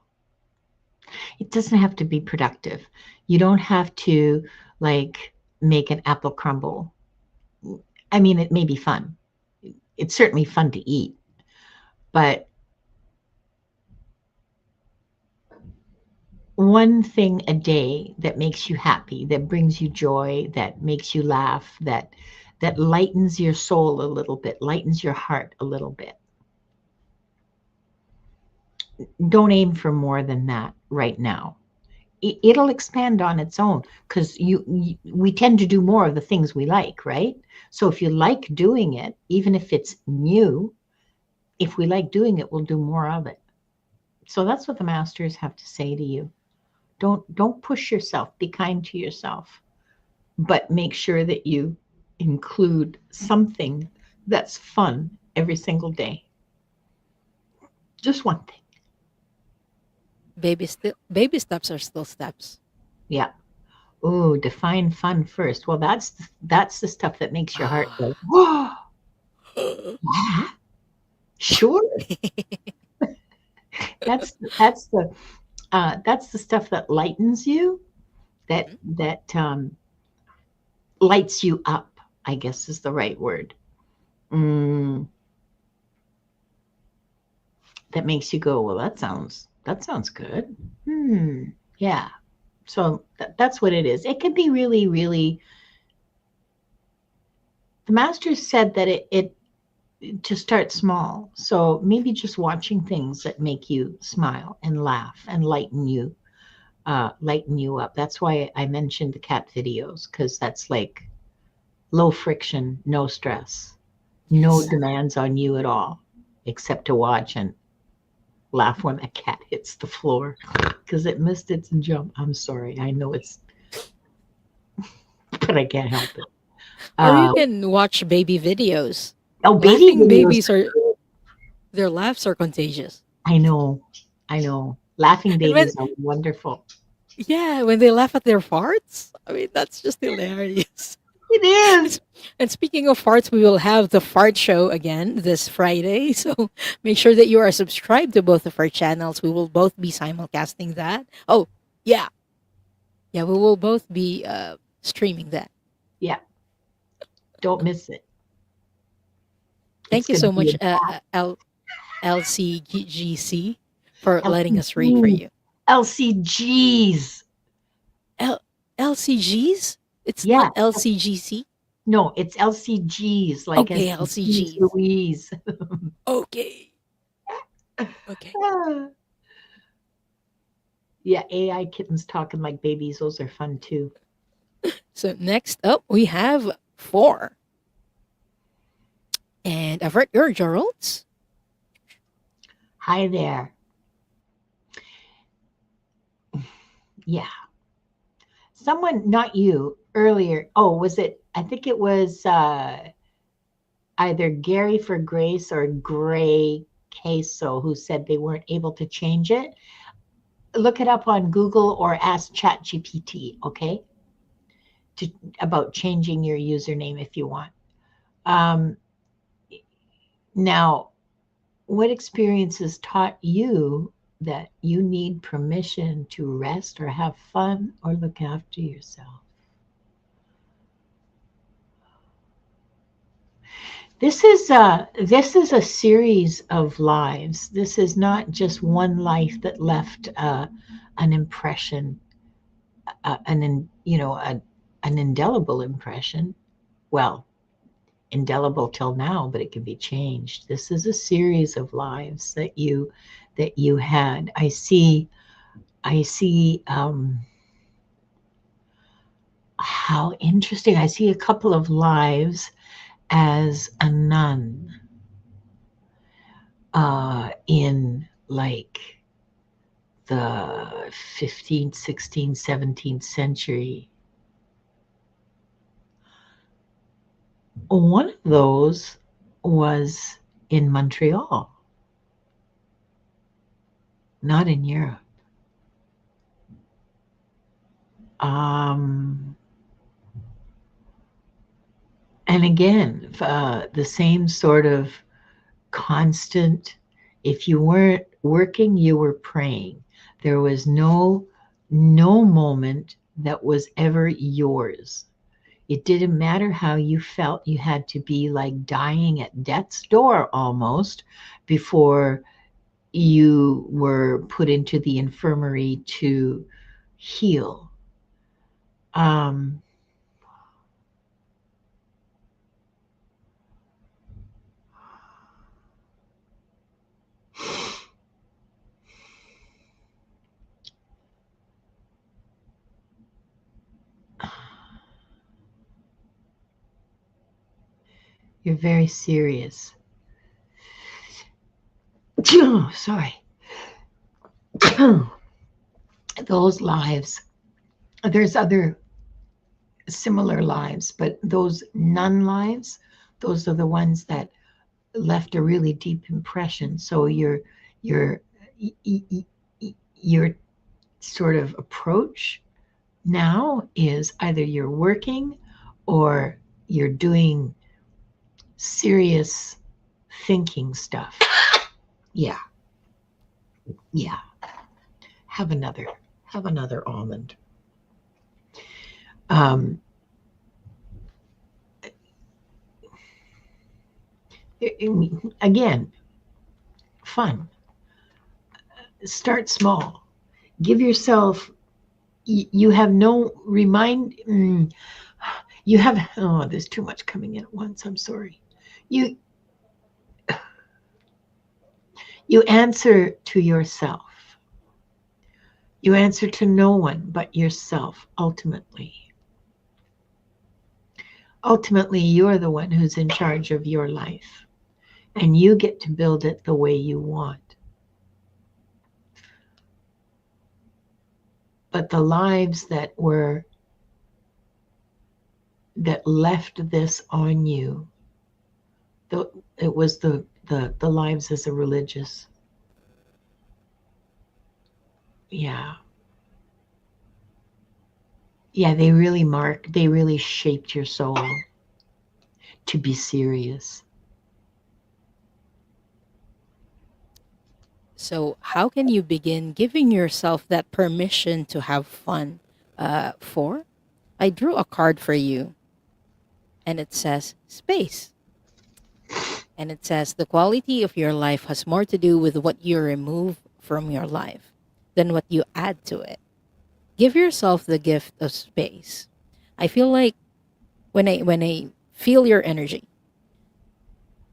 It doesn't have to be productive. You don't have to like make an apple crumble. I mean, it may be fun. It's certainly fun to eat, but one thing a day that makes you happy, that brings you joy, that makes you laugh, that lightens your soul a little bit, lightens your heart a little bit. Don't aim for more than that right now. It'll expand on its own because we tend to do more of the things we like, right? So if you like doing it, even if it's new, if we like doing it, we'll do more of it. So that's what the masters have to say to you. Don't push yourself. Be kind to yourself, but make sure that you include something that's fun every single day. Just one thing. Baby steps are still steps. Yeah. Oh, define fun first. Well, that's the stuff that makes your heart go, oh, yeah, sure. That's that's the stuff that lightens you, that Mhm. lights you up, I guess is the right word. Mm, that makes you go, well, that sounds good. Yeah. So that's what it is. It can be really, really. The masters said that it to start small. So maybe just watching things that make you smile and laugh and lighten you up. That's why I mentioned the cat videos because that's like low friction, no stress, no Yes. demands on you at all, except to watch and laugh when a cat hits the floor because it missed its jump. I'm sorry. I know it's, but I can't help it. Or you Uh, can watch baby videos. oh, baby Laughing videos. babies are their laughs are contagious. I know. I know. Laughing And when babies are wonderful. Yeah, when they laugh at their farts. I mean, that's just hilarious. It And, is. and speaking of farts, we will have the fart show again this Friday. So make sure that you are subscribed to both of our channels. We will both be simulcasting that. Oh, yeah. Yeah, we will both be streaming that. Yeah, don't miss it. It's Thank you going to so be much, a LCGC, for letting us read for LCG, you. LCGs. L- LCGs? It's not Yeah, LCGC? no, it's LCGs, like as Okay, in Cheese LCGs. Louise. Okay. Okay. Ah, yeah, AI kittens talking like babies. Those are fun too. So next up, we have four. And avert your Geralds. Hi there. Yeah. Someone, not you, earlier. Oh, was it? I think it was either Gary for Grace or Gray Queso who said they weren't able to change it. Look it up on Google or ask ChatGPT, okay, to, about changing your username if you want. Um, Now, what experiences taught you that you need permission to rest or have fun or look after yourself? This is a series of lives. This is not just one life that left an impression, an indelible impression. Well, indelible till now, but it can be changed. This is a series of lives that you had. I see how interesting. I see a couple of lives as a nun in like the 15th, 16th, 17th century. One of those was in Montreal, not in Europe. Um, and again, the same sort of constant. If you weren't working, you were praying. There was no moment that was ever yours. It didn't matter how you felt. You had to be like dying at death's door almost before you were put into the infirmary to heal. Um, you're very serious. Sorry. Those lives, there's other similar lives, but those nun lives, those are the ones that left a really deep impression. So your your sort of approach now is either you're working or you're doing serious thinking stuff. Yeah, yeah. Have another. Have another almond. Um, Again, fun. Start small. Give yourself. You have no remind. You have. Oh, there's too much coming in at once. I'm sorry. You you answer to yourself. You answer to no one but yourself. Ultimately, you're the one who's in charge of your life, and you get to build it the way you want. But the lives that left this on you, it was the lives as a religious. Yeah. Yeah, they really shaped your soul to be serious. So, how can you begin giving yourself that permission to have fun? For I drew a card for you, and it says space. And it says the quality of your life has more to do with what you remove from your life than what you add to it. Give yourself the gift of space. I feel like when I feel your energy,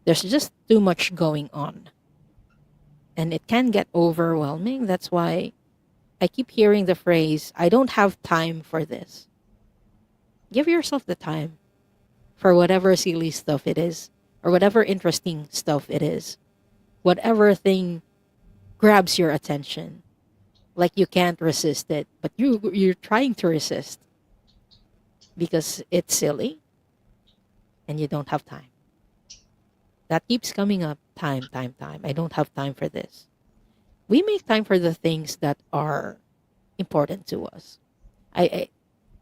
there's just too much going on, and it can get overwhelming. That's why I keep hearing the phrase, I don't have time for this. Give yourself the time for whatever silly stuff it is, or whatever interesting stuff it is, whatever thing grabs your attention. Like you can't resist it, but you're trying to resist because it's silly and you don't have time. That keeps coming up time, time, time. I don't have time for this. We make time for the things that are important to us. I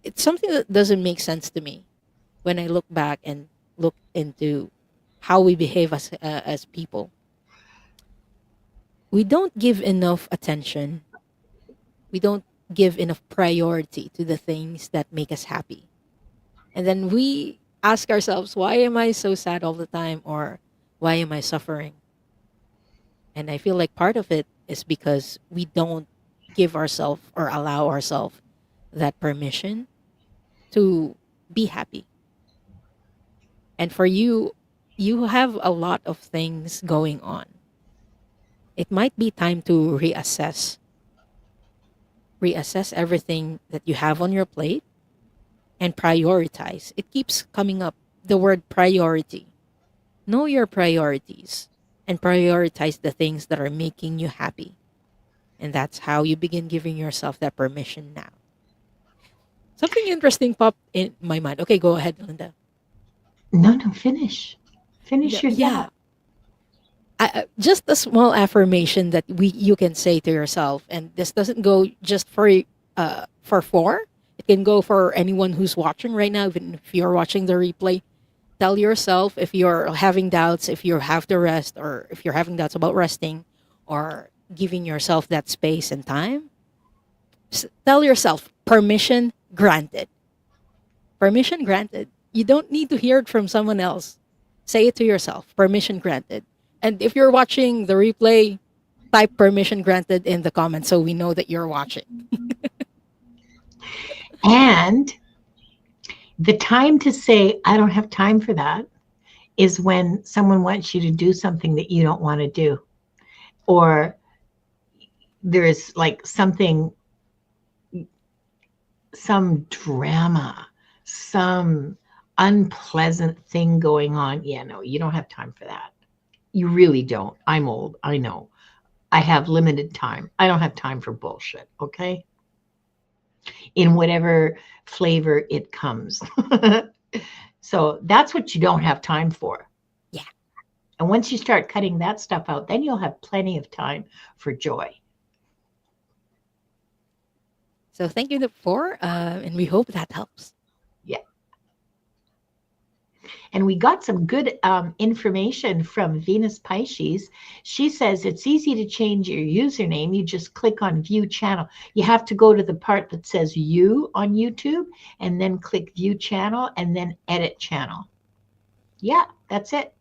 it's something that doesn't make sense to me when I look back and look into how we behave as people. We don't give enough attention. We don't give enough priority to the things that make us happy. And then we ask ourselves, why am I so sad all the time? Or why am I suffering? And I feel like part of it is because we don't give ourselves or allow ourselves that permission to be happy. And for you, you have a lot of things going on. It might be time to reassess everything that you have on your plate and prioritize. It keeps coming up, the word priority. Know your priorities and prioritize the things that are making you happy. And that's how you begin giving yourself that permission now. Something interesting popped in my mind. Okay, go ahead, Linda. No, no, finish. No, Finish your yeah, thought. just a small affirmation that we you can say to yourself, and this doesn't go just for four. It can go for anyone who's watching right now, even if you're watching the replay. Tell yourself if you're having doubts, if you have to rest, or if you're having doubts about resting, or giving yourself that space and time. Tell yourself permission granted. Permission granted. You don't need to hear it from someone else. Say it to yourself. Permission granted. And if you're watching the replay, type permission granted in the comments so we know that you're watching. And the time to say, I don't have time for that, is when someone wants you to do something that you don't want to do. Or there's like some drama, some unpleasant thing going on. Yeah, no, you don't have time for that. You really don't. I'm old. I know. I have limited time. I don't have time for bullshit. Okay. In whatever flavor it comes. So that's what you don't have time for. Yeah. And once you start cutting that stuff out, then you'll have plenty of time for joy. So thank you for, and we hope that helps. Yeah. And we got some good information from Venus Pisces. She says it's easy to change your username. You just click on view channel. You have to go to the part that says you on YouTube and then click view channel and then edit channel. Yeah, that's it.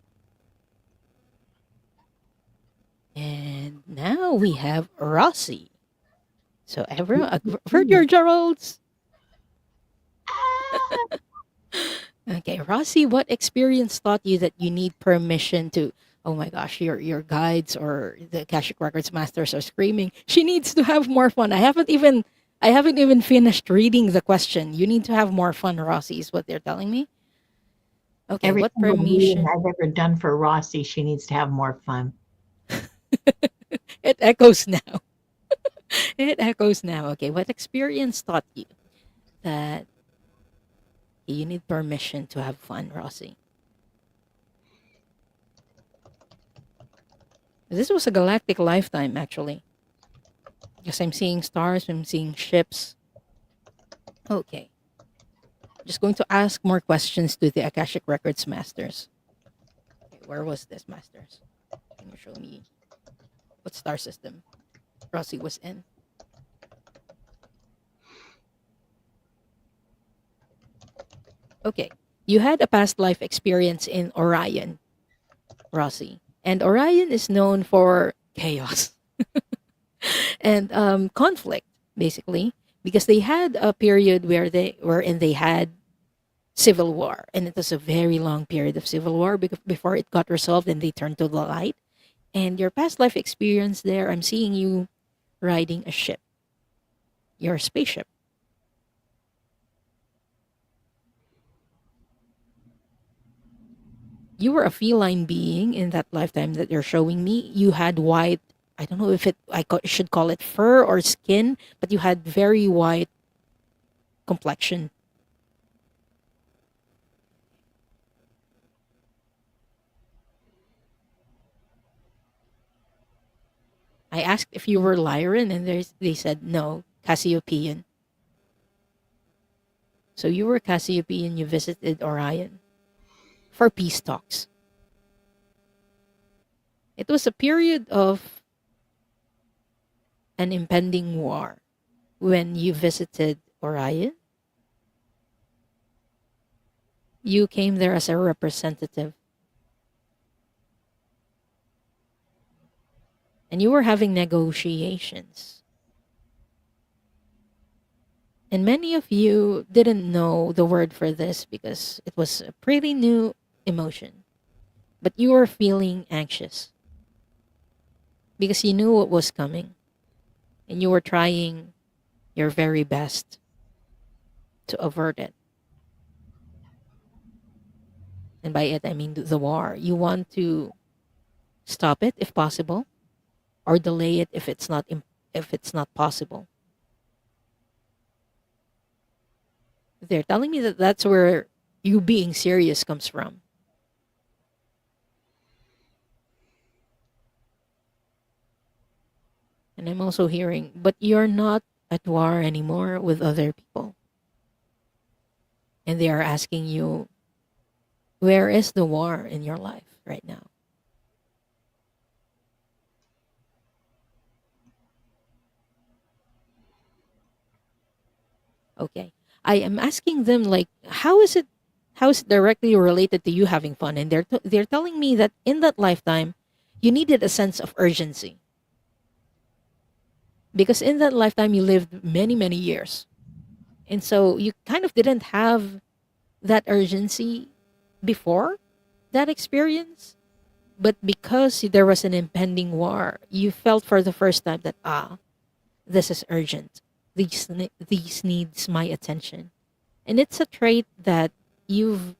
And now we have Rossi. So everyone, I've heard your Geralds. Okay, Rossi, what experience taught you that you need permission to? Oh my gosh, your guides or the Akashic Records masters are screaming. She needs to have more fun. I haven't even finished reading the question. You need to have more fun, Rossi, is what they're telling me. Okay, Every what single reading permission? I've ever done for Rossi, she needs to have more fun. It echoes now. It echoes now. Okay, what experience taught you that you need permission to have fun, Rossi? This was a galactic lifetime, actually. Because I'm seeing stars, I'm seeing ships. Okay. Just going to ask more questions to the Akashic Records masters. Okay, where was this masters? Can you show me what star system Rossi was in? Okay. You had a past life experience in Orion, Rossi. And Orion is known for chaos and conflict, basically, because they had a period wherein they had civil war, and it was a very long period of civil war before it got resolved and they turned to the light. And your past life experience there, I'm seeing you riding a ship, your spaceship. You were a feline being in that lifetime that you're showing me. You had white, I don't know if should call it fur or skin, but you had very white complexion. I asked if you were Lyran, and they said no, Cassiopean. So you were Cassiopean, you visited Orion for peace talks. It was a period of an impending war when you visited Orion. You came there as a representative, and you were having negotiations. And many of you didn't know the word for this because it was a pretty new emotion. But you were feeling anxious because you knew what was coming and you were trying your very best to avert it. And by it, I mean the war. You want to stop it if possible or delay it if it's not possible. They're telling me that that's where you being serious comes from. And I'm also hearing, but you're not at war anymore with other people. And they are asking you, where is the war in your life right now? Okay. I am asking them like, how is it directly related to you having fun? And they're telling me that in that lifetime, you needed a sense of urgency because in that lifetime you lived many years, and so you kind of didn't have that urgency before that experience. But because there was an impending war, you felt for the first time that this is urgent. These needs my attention, and it's a trait that you've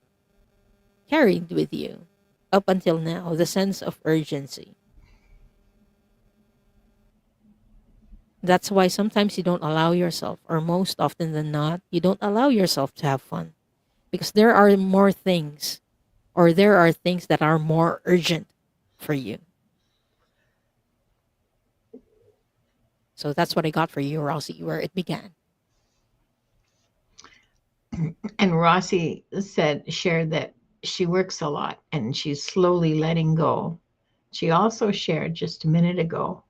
carried with you up until now. The sense of urgency. That's why sometimes you don't allow yourself, or most often than not, you don't allow yourself to have fun because there are more things, or there are things that are more urgent for you. So that's what I got for you, Rossi, where it began. And Rossi shared that she works a lot and she's slowly letting go. She also shared just a minute ago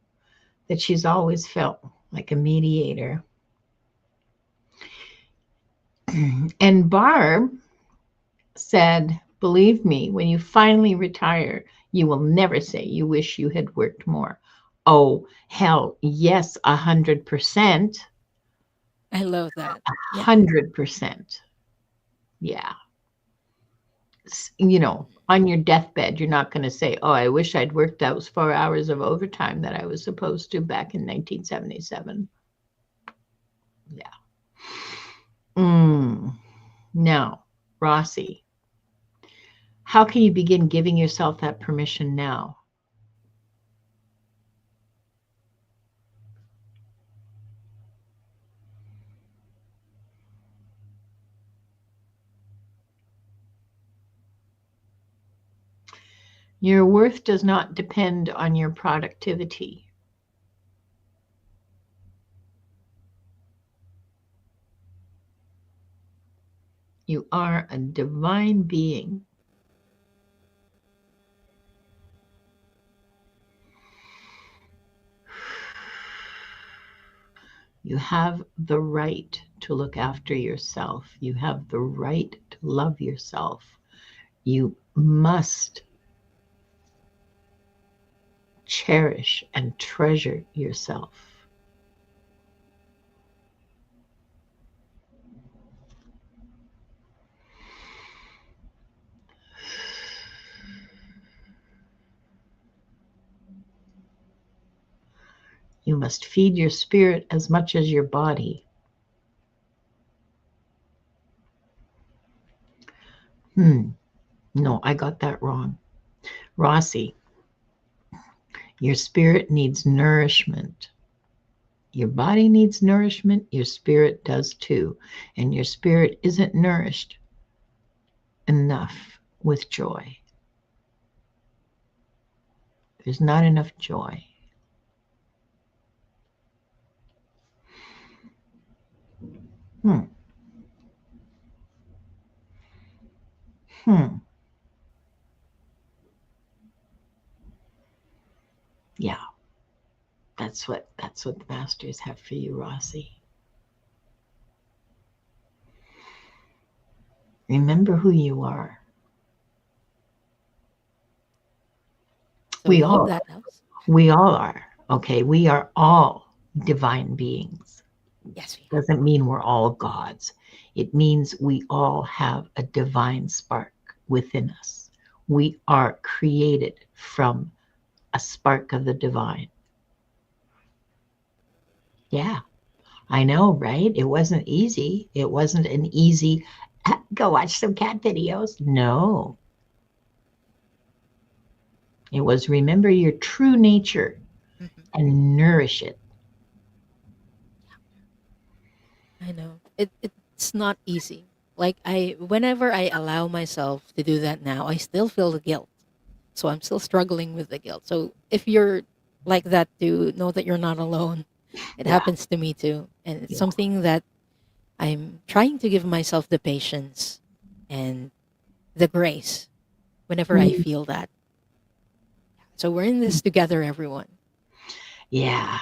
that she's always felt like a mediator. And Barb said, believe me, when you finally retire, you will never say you wish you had worked more. Oh, hell, yes, 100%. I love that. Yeah. 100%. Yeah. On your deathbed, you're not going to say, oh, I wish I'd worked those 4 hours of overtime that I was supposed to back in 1977. Yeah. Now, Rossi, how can you begin giving yourself that permission now? Your worth does not depend on your productivity. You are a divine being. You have the right to look after yourself. You have the right to love yourself. You must cherish and treasure yourself. You must feed your spirit as much as your body. No, I got that wrong. Rossi, your spirit needs nourishment. Your body needs nourishment, your spirit does too. And your spirit isn't nourished enough with joy. There's not enough joy. Hmm. Hmm. Yeah, that's what the masters have for you, Rossi. Remember who you are. So we We hope all that helps. we all are. Okay, we are all divine beings. Yes, we are. Doesn't mean we're all gods. It means we all have a divine spark within us. We are created from a spark of the divine. Yeah, I know, right? It wasn't easy. It wasn't an easy, go watch some cat videos. No, it was remember your true nature Mhm. and nourish it. I know. It's not easy. Like whenever I allow myself to do that now, I still feel the guilt. So I'm still struggling with the guilt. So if you're like that too, know that you're not alone. It Yeah, happens to me too. And it's yeah. something that I'm trying to give myself the patience and the grace whenever I Mm, feel that. So we're in this together, everyone. yeah,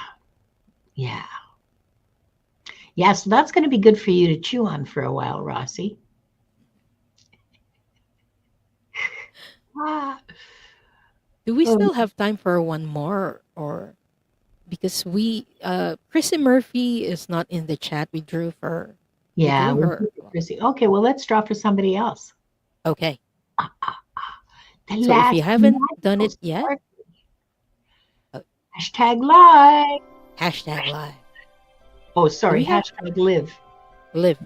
yeah. Yeah, so that's going to be good for you to chew on for a while, Rossi. Ah, Do we oh, still have time for one more, or because Chrissy Murphy is not in the chat. We yeah, drew we're her. busy, Chrissy. Okay, well, let's draw for somebody else. Okay. Ah, ah, ah. The So if last you haven't done magical it yet, spark. uh, Hashtag live. hashtag live. Oh, Do sorry, we have hashtag live. live?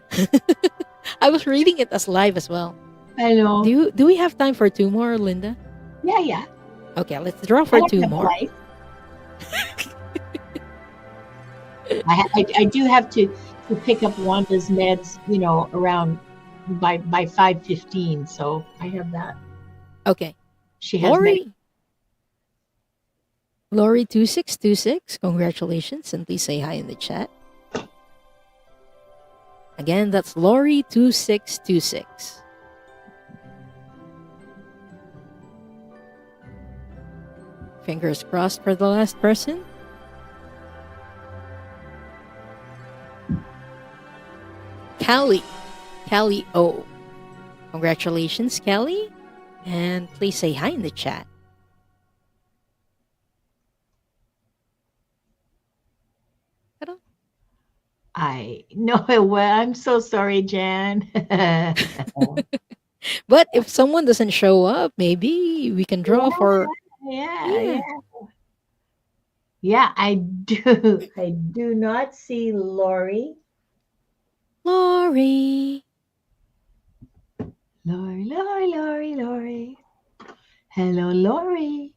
I was reading it as live as well. I know. Do we have time for two more, Linda? Yeah, yeah. Okay, let's draw I for don't two have a more. life. I do have to pick up Wanda's meds, around by 5:15. So I have that. Okay. She has med. Lori. Lori 2626. Congratulations, and please say hi in the chat. Again, that's Lori 2626. Fingers crossed for the last person. Callie. Callie O. Congratulations, Callie. And please say hi in the chat. Ta-da. I know it well. I'm so sorry, Jan. Yeah, But if someone doesn't show up, maybe we can draw for. yeah, Yeah. yeah. Yeah, I do. I do not see Lori. Lori. Lori, Lori, Lori, Lori. Hello, Lori.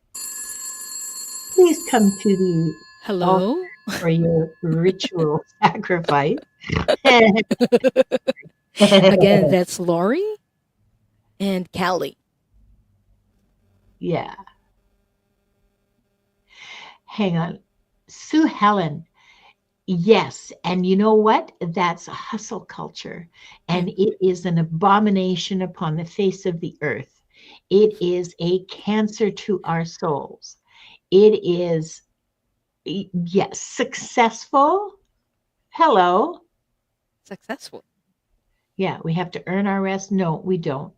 Please come to the altar Hello. for your ritual sacrifice. Again, that's Lori and Callie. Yeah. Hang on. Sue Helen, Yes, and you know what? That's a hustle culture, and Mm, it is an abomination upon the face of the earth. It is a cancer to our souls. It is, yes, successful. Hello. successful. Yeah, we have to earn our rest. No, we don't.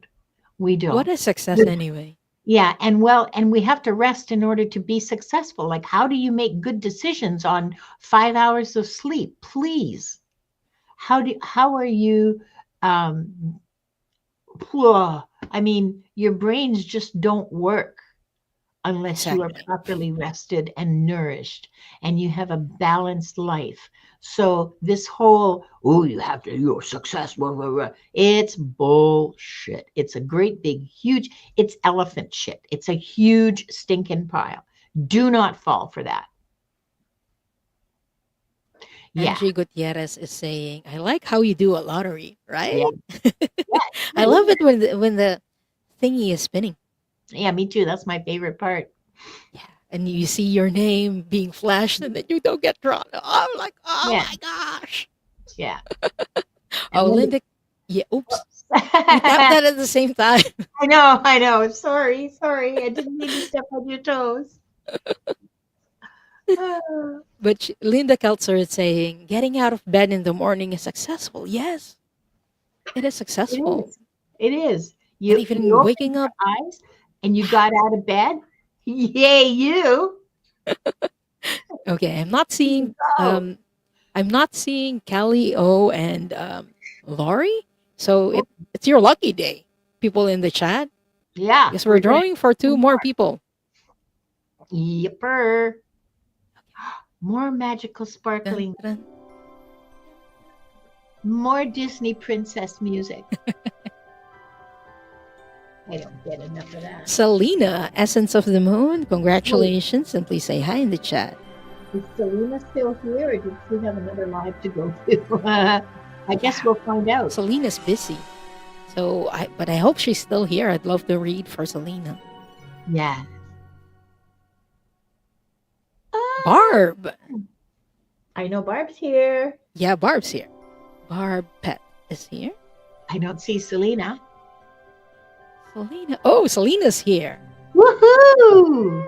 We What don't. is success anyway? Yeah, and well, and we have to rest in order to be successful. Like, how do you make good decisions on 5 hours of sleep? Please. How are you um I mean, your brains just don't work unless you are Exactly. properly rested and nourished and you have a balanced life. So this whole, oh, you have to, you're successful, blah, blah, it's bullshit. It's a great big, huge, it's elephant shit. It's a huge stinking pile. Do not fall for that. Yeah, Angie Gutierrez is saying, "I like how you do a lottery, yeah, right?" yeah, I good, isn't love it? it when the thingy is spinning. Yeah, me too. That's my favorite part. Yeah, and you see your name being flashed, and then you don't get drawn. Oh, I'm like, oh Yeah, my gosh! yeah. Oh, And when Linda, yeah. Oops, we tapped I that at the same time. know, I know. Sorry, sorry. I didn't mean to step on your toes. Oh, But Linda Keltzer is saying, getting out of bed in the morning is successful. Yes, it is it successful. is. It is. And You even opened waking up. your eyes and you got out of bed. Yay, you. Okay, Here you go. I'm not seeing Callie O and Laurie. So it's your lucky day, people in the chat. Yeah, Yes, we're we're gonna drawing for have two some more more. people. Yipper. More magical Dun, sparkling, dun. more Disney princess music. I don't get enough of that. Selena, Essence of the Moon, Wait, congratulations, and please say hi in the chat. is Selena still here or did she have another live to go to? I guess Yeah, we'll find out. Selena's busy. But I hope she's still here. I'd love to read for Selena. Yeah. Ah, Barb. I know Barb's here. Yeah, Barb's here. Barb Pet is here. I don't see Selena. Selena. Oh, Selena's here. Woohoo!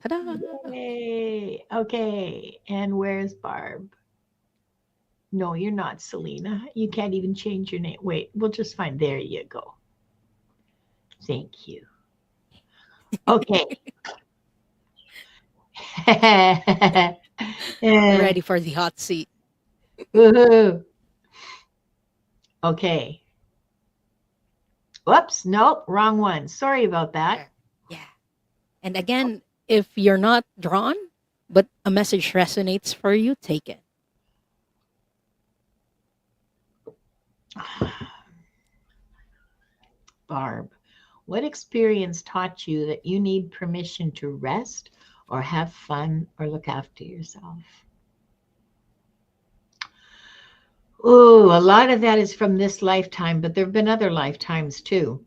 Ta-da. Yay. Okay. And where's Barb? No, you're not Selena. You can't even change your name. Wait, we'll just find. There you go. Thank you. Okay. Eh, Ready for the hot seat. woohoo. Okay. Whoops. Nope. Wrong one. Sorry about that. There. Yeah. And again, if you're not drawn, but a message resonates for you, take it. Barb, what experience taught you that you need permission to rest or have fun or look after yourself? Oh, a lot of that is from this lifetime, but there have been other lifetimes too.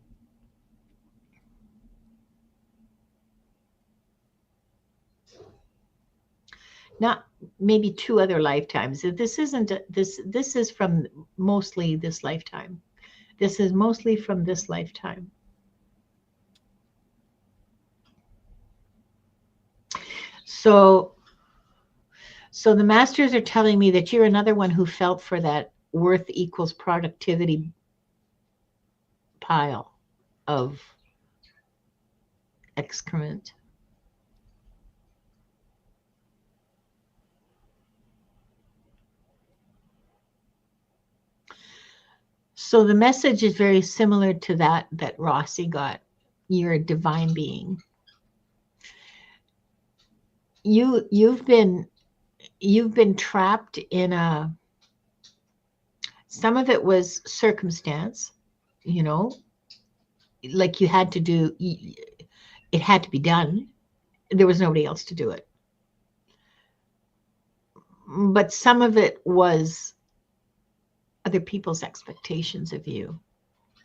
Not maybe two other lifetimes. This isn't this is from mostly this lifetime. This is mostly from this lifetime. So so the masters are telling me that you're another one who felt for that worth equals productivity pile of excrement. So the message is very similar to that Rossi got. You're a divine being. You've been trapped in a, some of it was circumstance, you know, like you had to do, it had to be done. There was nobody else to do it. But some of it was other people's expectations of you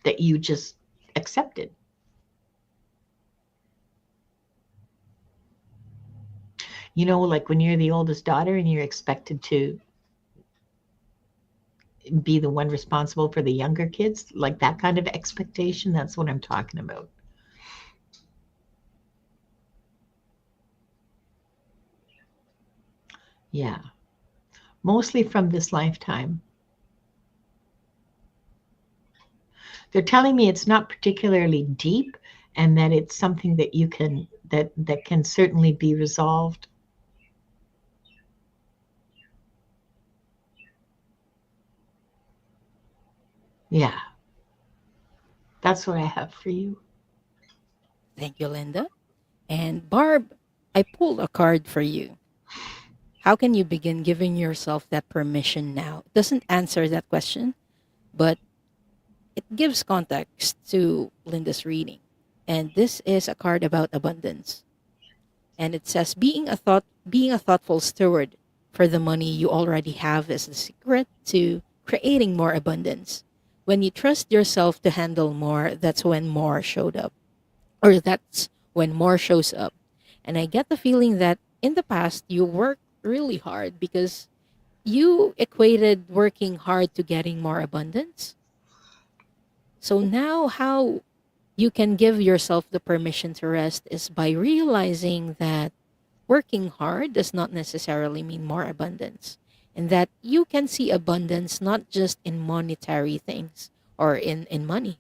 that you just accepted. You know, like when you're the oldest daughter and you're expected to be the one responsible for the younger kids, like that kind of expectation. That's what I'm talking about. Yeah, mostly from this lifetime. They're telling me it's not particularly deep and that it's something that you can that can certainly be resolved. Yeah, that's what I have for you. Thank you, Linda. And Barb, I pulled a card for you. How can you begin giving yourself that permission now? It doesn't answer that question, but it gives context to Linda's reading. And this is a card about abundance. And it says being a thoughtful steward for the money you already have is the secret to creating more abundance. When you trust yourself to handle more, that's when more showed up. Or that's when more shows up. And I get the feeling that in the past you worked really hard because you equated working hard to getting more abundance. So now, how you can give yourself the permission to rest is by realizing that working hard does not necessarily mean more abundance, and that you can see abundance not just in monetary things or in money.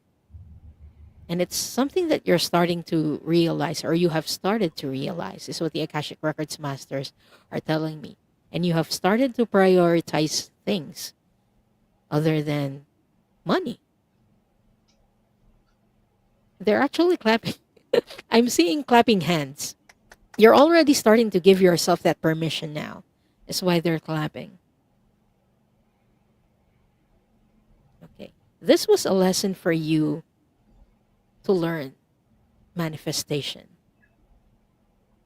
And it's something that you're starting to realize, or you have started to realize, is what the Akashic Records masters are telling me. And you have started to prioritize things other than money. They're actually clapping. I'm seeing clapping hands. You're already starting to give yourself that permission now. That's why they're clapping. Okay. This was a lesson for you to learn manifestation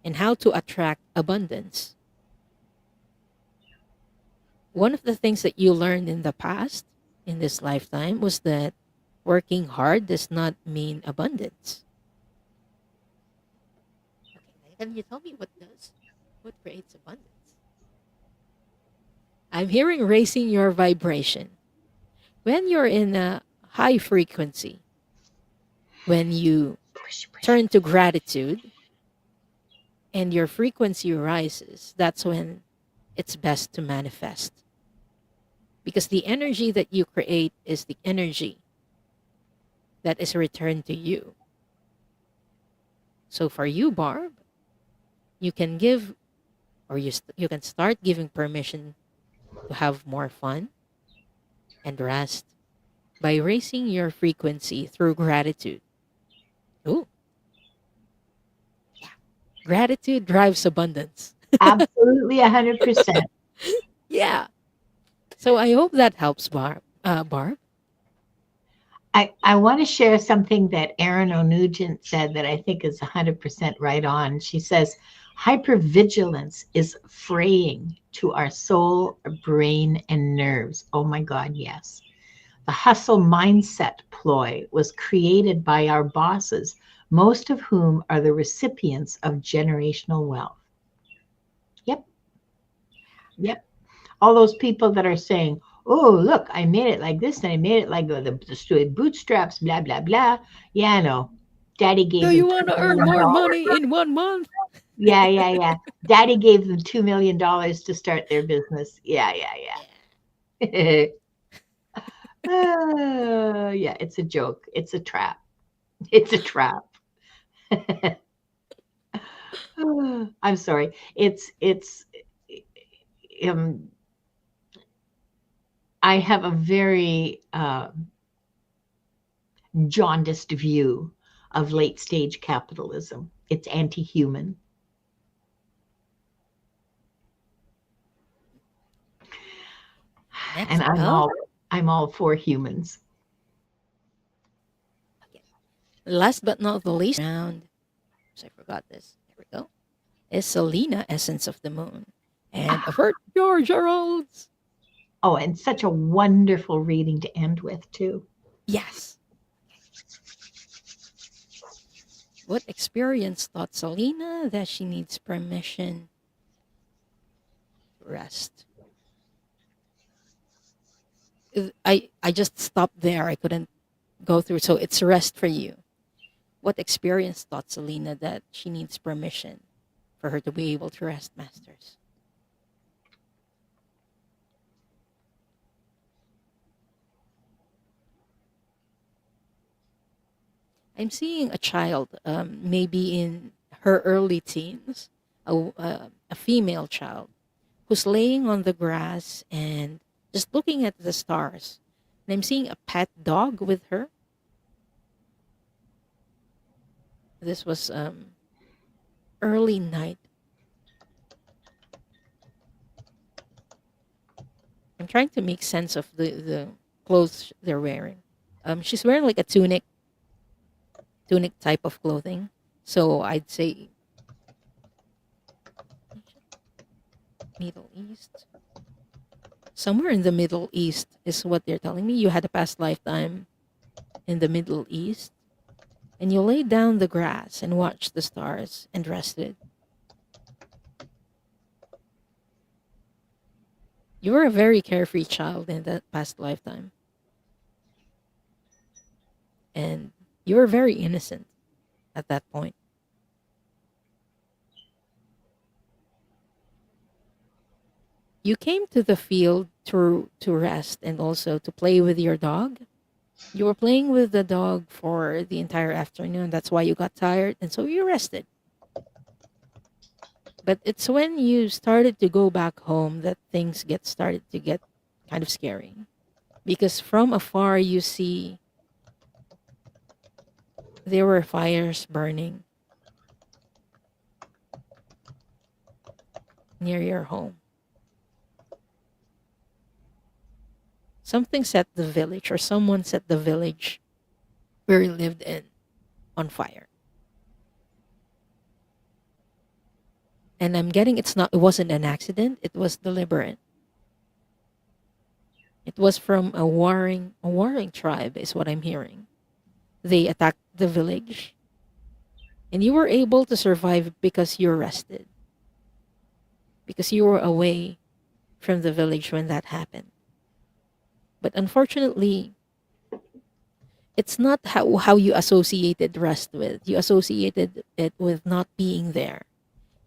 and how to attract abundance. One of the things that you learned in the past, in this lifetime, was that working hard does not mean abundance. Okay, now can you tell me what does? What creates abundance? I'm hearing raising your vibration. When you're in a high frequency, when you Push, push. turn to gratitude and your frequency rises, that's when it's best to manifest. Because the energy that you create is the energy that is returned to you. So for you, Barb, you can give or you can start giving permission to have more fun and rest by raising your frequency through gratitude. Ooh, yeah. Gratitude drives abundance. Absolutely 100%. Yeah. So I hope that helps, Barb. I want to share something that Erin O'Nugent said that I think is 100% right on. She says, hypervigilance is fraying to our soul, brain, and nerves. Oh my God, yes. The hustle mindset ploy was created by our bosses, most of whom are the recipients of generational wealth. Yep, yep. All those people that are saying, oh, look, I made it like this and I made it like the bootstraps, blah, blah, blah. Yeah, I know. Daddy Do gave them you want to earn more $2 million. money in 1 month? Yeah, yeah, yeah. Daddy gave them $2 million to start their business. Yeah, yeah, Yeah. yeah. Yeah, it's a joke. It's a trap. It's a trap. I'm sorry. It's um I have a very jaundiced view of late stage capitalism. It's anti-human, and Next up, I'm all for humans. okay. Last but not the least round, so I forgot this. There we go. Is Selena, Essence of the Moon. And Ah, of her, George Gerald's. oh, and such a wonderful reading to end with too. Yes. What experience taught Selena that she needs permission rest? I just stopped there. I couldn't go through. So it's rest for you. What experience taught Selena that she needs permission for her to be able to rest, Masters? I'm seeing a child, maybe in her early teens, a female child who's laying on the grass and just looking at the stars. And I'm seeing a pet dog with her. This was early night. I'm trying to make sense of the clothes they're wearing. She's wearing like a tunic type of clothing. So I'd say Middle East. Somewhere in the Middle East is what they're telling me. You had a past lifetime in the Middle East, and you laid down the grass and watched the stars and rested. You were a very carefree child in that past lifetime, and you were very innocent at that point. You came to the field to rest and also to play with your dog. You were playing with the dog for the entire afternoon. That's why you got tired, and so you rested. But it's when you started to go back home that things get started to get kind of scary. Because from afar you see there were fires burning near your home. Something set the village, or someone set the village where you lived in on fire. And I'm getting it wasn't an accident, it was deliberate. It was from a warring tribe is what I'm hearing. They attacked the village, and you were able to survive because you rested, because you were away from the village when that happened. But unfortunately, it's not how you associated rest with. You associated it with not being there.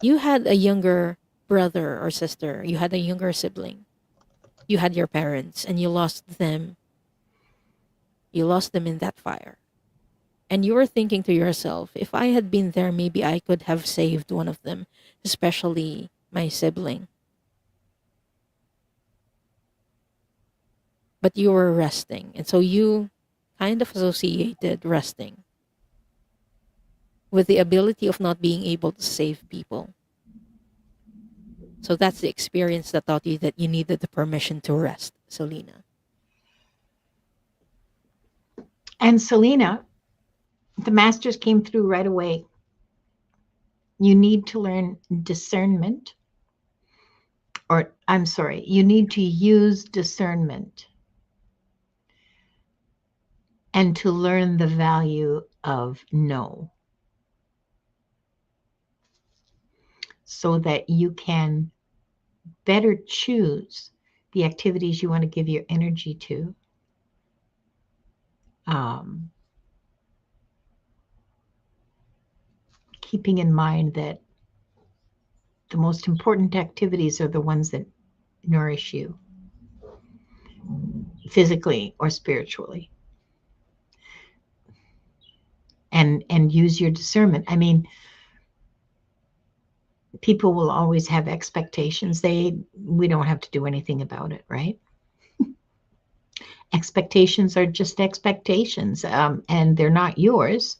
You had a younger brother or sister, you had a younger sibling, you had your parents, and you lost them. You lost them in that fire. And you were thinking to yourself, if I had been there, maybe I could have saved one of them, especially my sibling. But you were resting. And so you kind of associated resting with the ability of not being able to save people. So that's the experience that taught you that you needed the permission to rest, Selena. And Selena, the masters came through right away. You need to learn discernment, or I'm sorry, you need to use discernment and to learn the value of no so that you can better choose the activities you want to give your energy to. Um, Keeping in mind that the most important activities are the ones that nourish you physically or spiritually, and use your discernment. I mean, people will always have expectations. We don't have to do anything about it, right? Expectations are just expectations, and they're not yours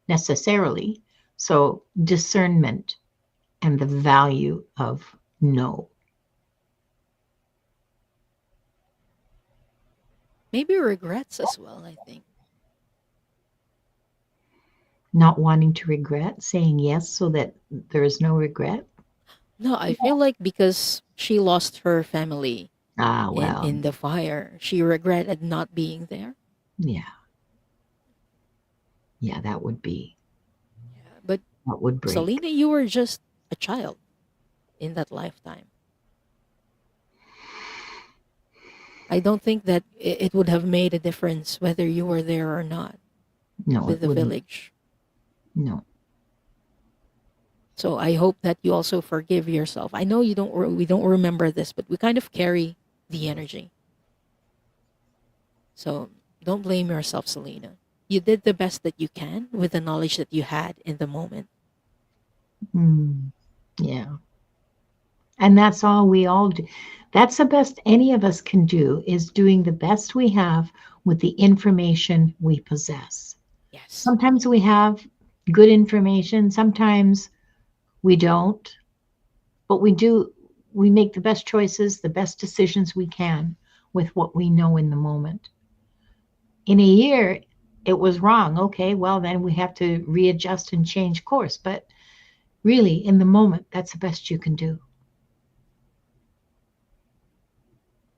necessarily. So discernment and the value of no. Maybe regrets as well, I think. Not wanting to regret, saying yes so that there is no regret. No, I feel like because she lost her family Ah, well, in the fire, she regretted not being there. yeah, yeah, that would be, Yeah. But that would break. Selena, you were just a child in that lifetime. I don't think that it would have made a difference whether you were there or not No, with it the wouldn't. village. No. So I hope that you also forgive yourself. I know you don't. We don't remember this, but we kind of carry the energy. So don't blame yourself, Selena. You did the best that you can with the knowledge that you had in the moment. Mm, yeah. And that's all we all do. That's the best any of us can do is doing the best we have with the information we possess. Yes. Sometimes we have good information, sometimes we don't, but we make the best choices, the best decisions we can with what we know in the moment. In a year, it was wrong. Okay, well, then we have to readjust and change course. But really, in the moment, that's the best you can do.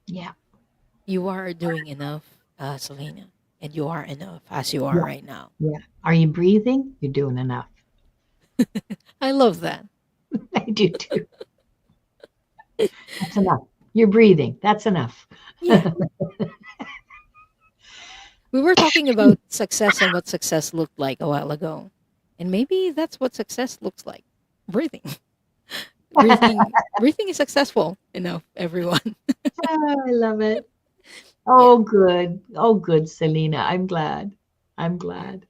Yeah. You are doing enough, Selena, and you are enough as you are Yeah. right now. Yeah. Are you breathing? You're doing enough. I love that. I do too. That's enough. You're breathing. That's enough. Yeah. We were talking about success and what success looked like a while ago. And maybe that's what success looks like. Breathing. Breathing is successful enough, everyone. Oh, I love it. Yeah. Oh, good. Oh, good, Selena. I'm glad. I'm glad.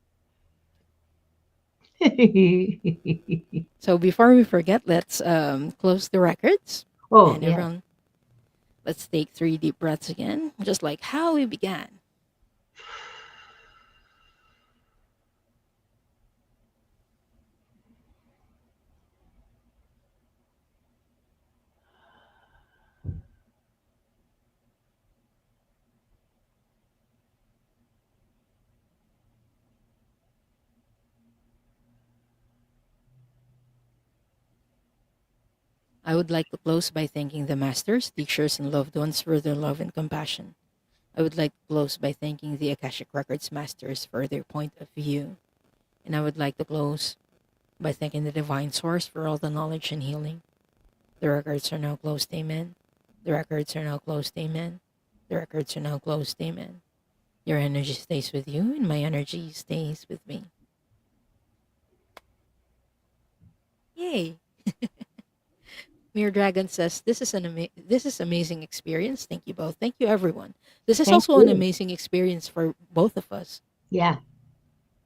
So before we forget, let's close the records. Oh, And yeah. everyone, let's take 3 deep breaths again, just like how we began. I would like to close by thanking the masters, teachers, and loved ones for their love and compassion. I would like to close by thanking the Akashic Records masters for their point of view. And I would like to close by thanking the Divine Source for all the knowledge and healing. The records are now closed, amen. The records are now closed, amen. The records are now closed, amen. Your energy stays with you, and my energy stays with me. Yay! Mere Dragon says this is amazing experience. Thank you both. Thank you everyone. This is Thank also an you. amazing experience for both of us. Yeah.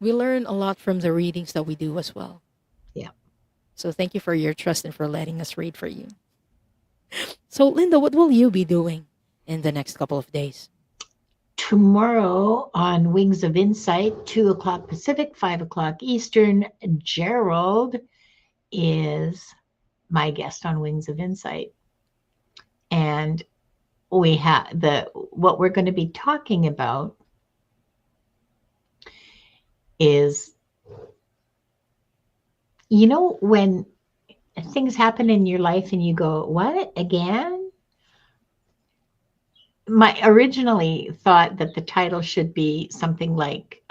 We learn a lot from the readings that we do as well. Yeah. So thank you for your trust and for letting us read for you. So Linda, what will you be doing in the next couple of days? Tomorrow on Wings of Insight, 2 o'clock Pacific, 5 o'clock Eastern, Gerald is my guest on Wings of Insight. And we have what we're going to be talking about is, when things happen in your life and you go, what again? My originally thought that the title should be something like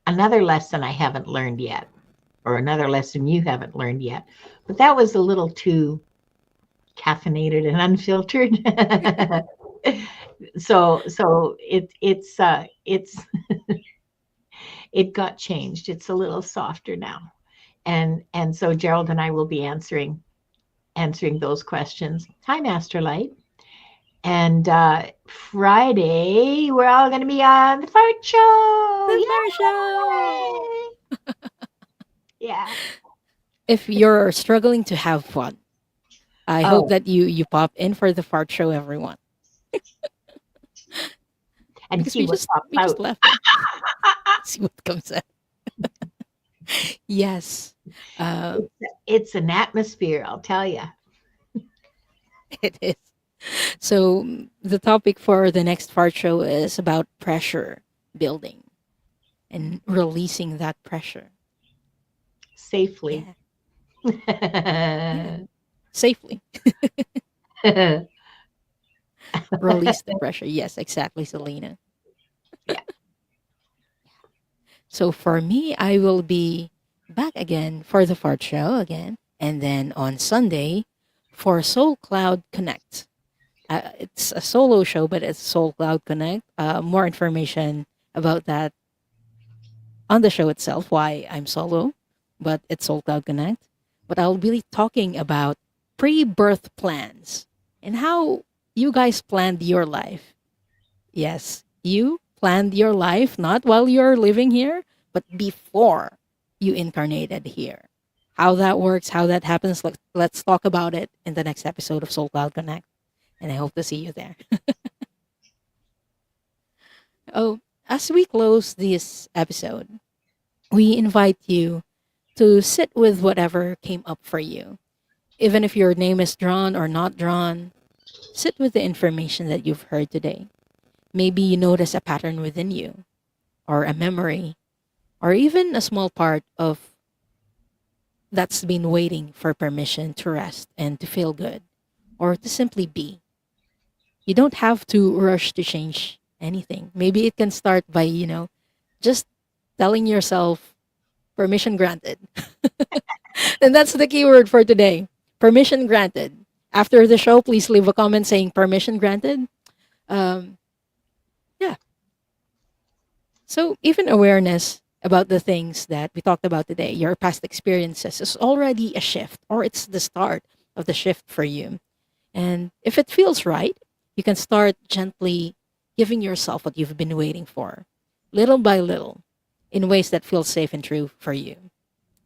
another lesson I haven't learned yet, or another lesson you haven't learned yet. But that was a little too caffeinated and unfiltered. So it's it got changed. It's a little softer now. And so Gerald and I will be answering those questions. Hi, Master Light. And Friday, we're all going to be on the Fart Show. The Fire Show! Yay! Yeah. If you're struggling to have fun, I hope Oh, that you pop in for the fart show, everyone, and because see what pops we just out. laughing. See what comes out. Yes, uh, It's an atmosphere, I'll tell you. it is. So the topic for the next fart show is about pressure building and releasing that pressure. Safely. Yeah, yeah, Yeah. safely release the pressure. Yes, exactly, Selena. So for me, I will be back again for the fart show again. And then on Sunday, for Soul Cloud Connect. It's a solo show, but it's Soul Cloud Connect. More information about that on the show itself, why I'm solo, but it's Soul Cloud Connect. But I'll be talking about pre birth plans and how you guys planned your life. Yes, you planned your life not while you're living here, but before you incarnated here. How that works, how that happens, let's talk about it in the next episode of Soul Cloud Connect. And I hope to see you there. Oh, as we close this episode, we invite you to sit with whatever came up for you. Even if your name is drawn or not drawn, sit with the information that you've heard today. Maybe you notice a pattern within you, or a memory, or even a small part of that's been waiting for permission to rest and to feel good, or to simply be. You don't have to rush to change anything. Maybe it can start by, just telling yourself permission granted. And that's the keyword for today. Permission granted. After the show, please leave a comment saying permission granted. Um, yeah. So even awareness about the things that we talked about today, your past experiences, is already a shift, or it's the start of the shift for you. And if it feels right, you can start gently giving yourself what you've been waiting for, little by little, in ways that feel safe and true for you.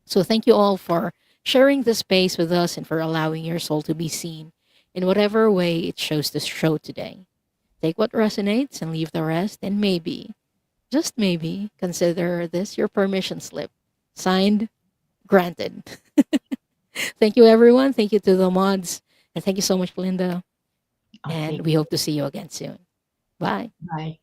So thank you all for sharing this space with us and for allowing your soul to be seen in whatever way it chose to show today. Take what resonates and leave the rest, and maybe, just maybe, consider this your permission slip. Signed, granted. Thank you, everyone. Thank you to the mods. And thank you so much, Linda. And Okay, we hope to see you again soon. Bye. bye.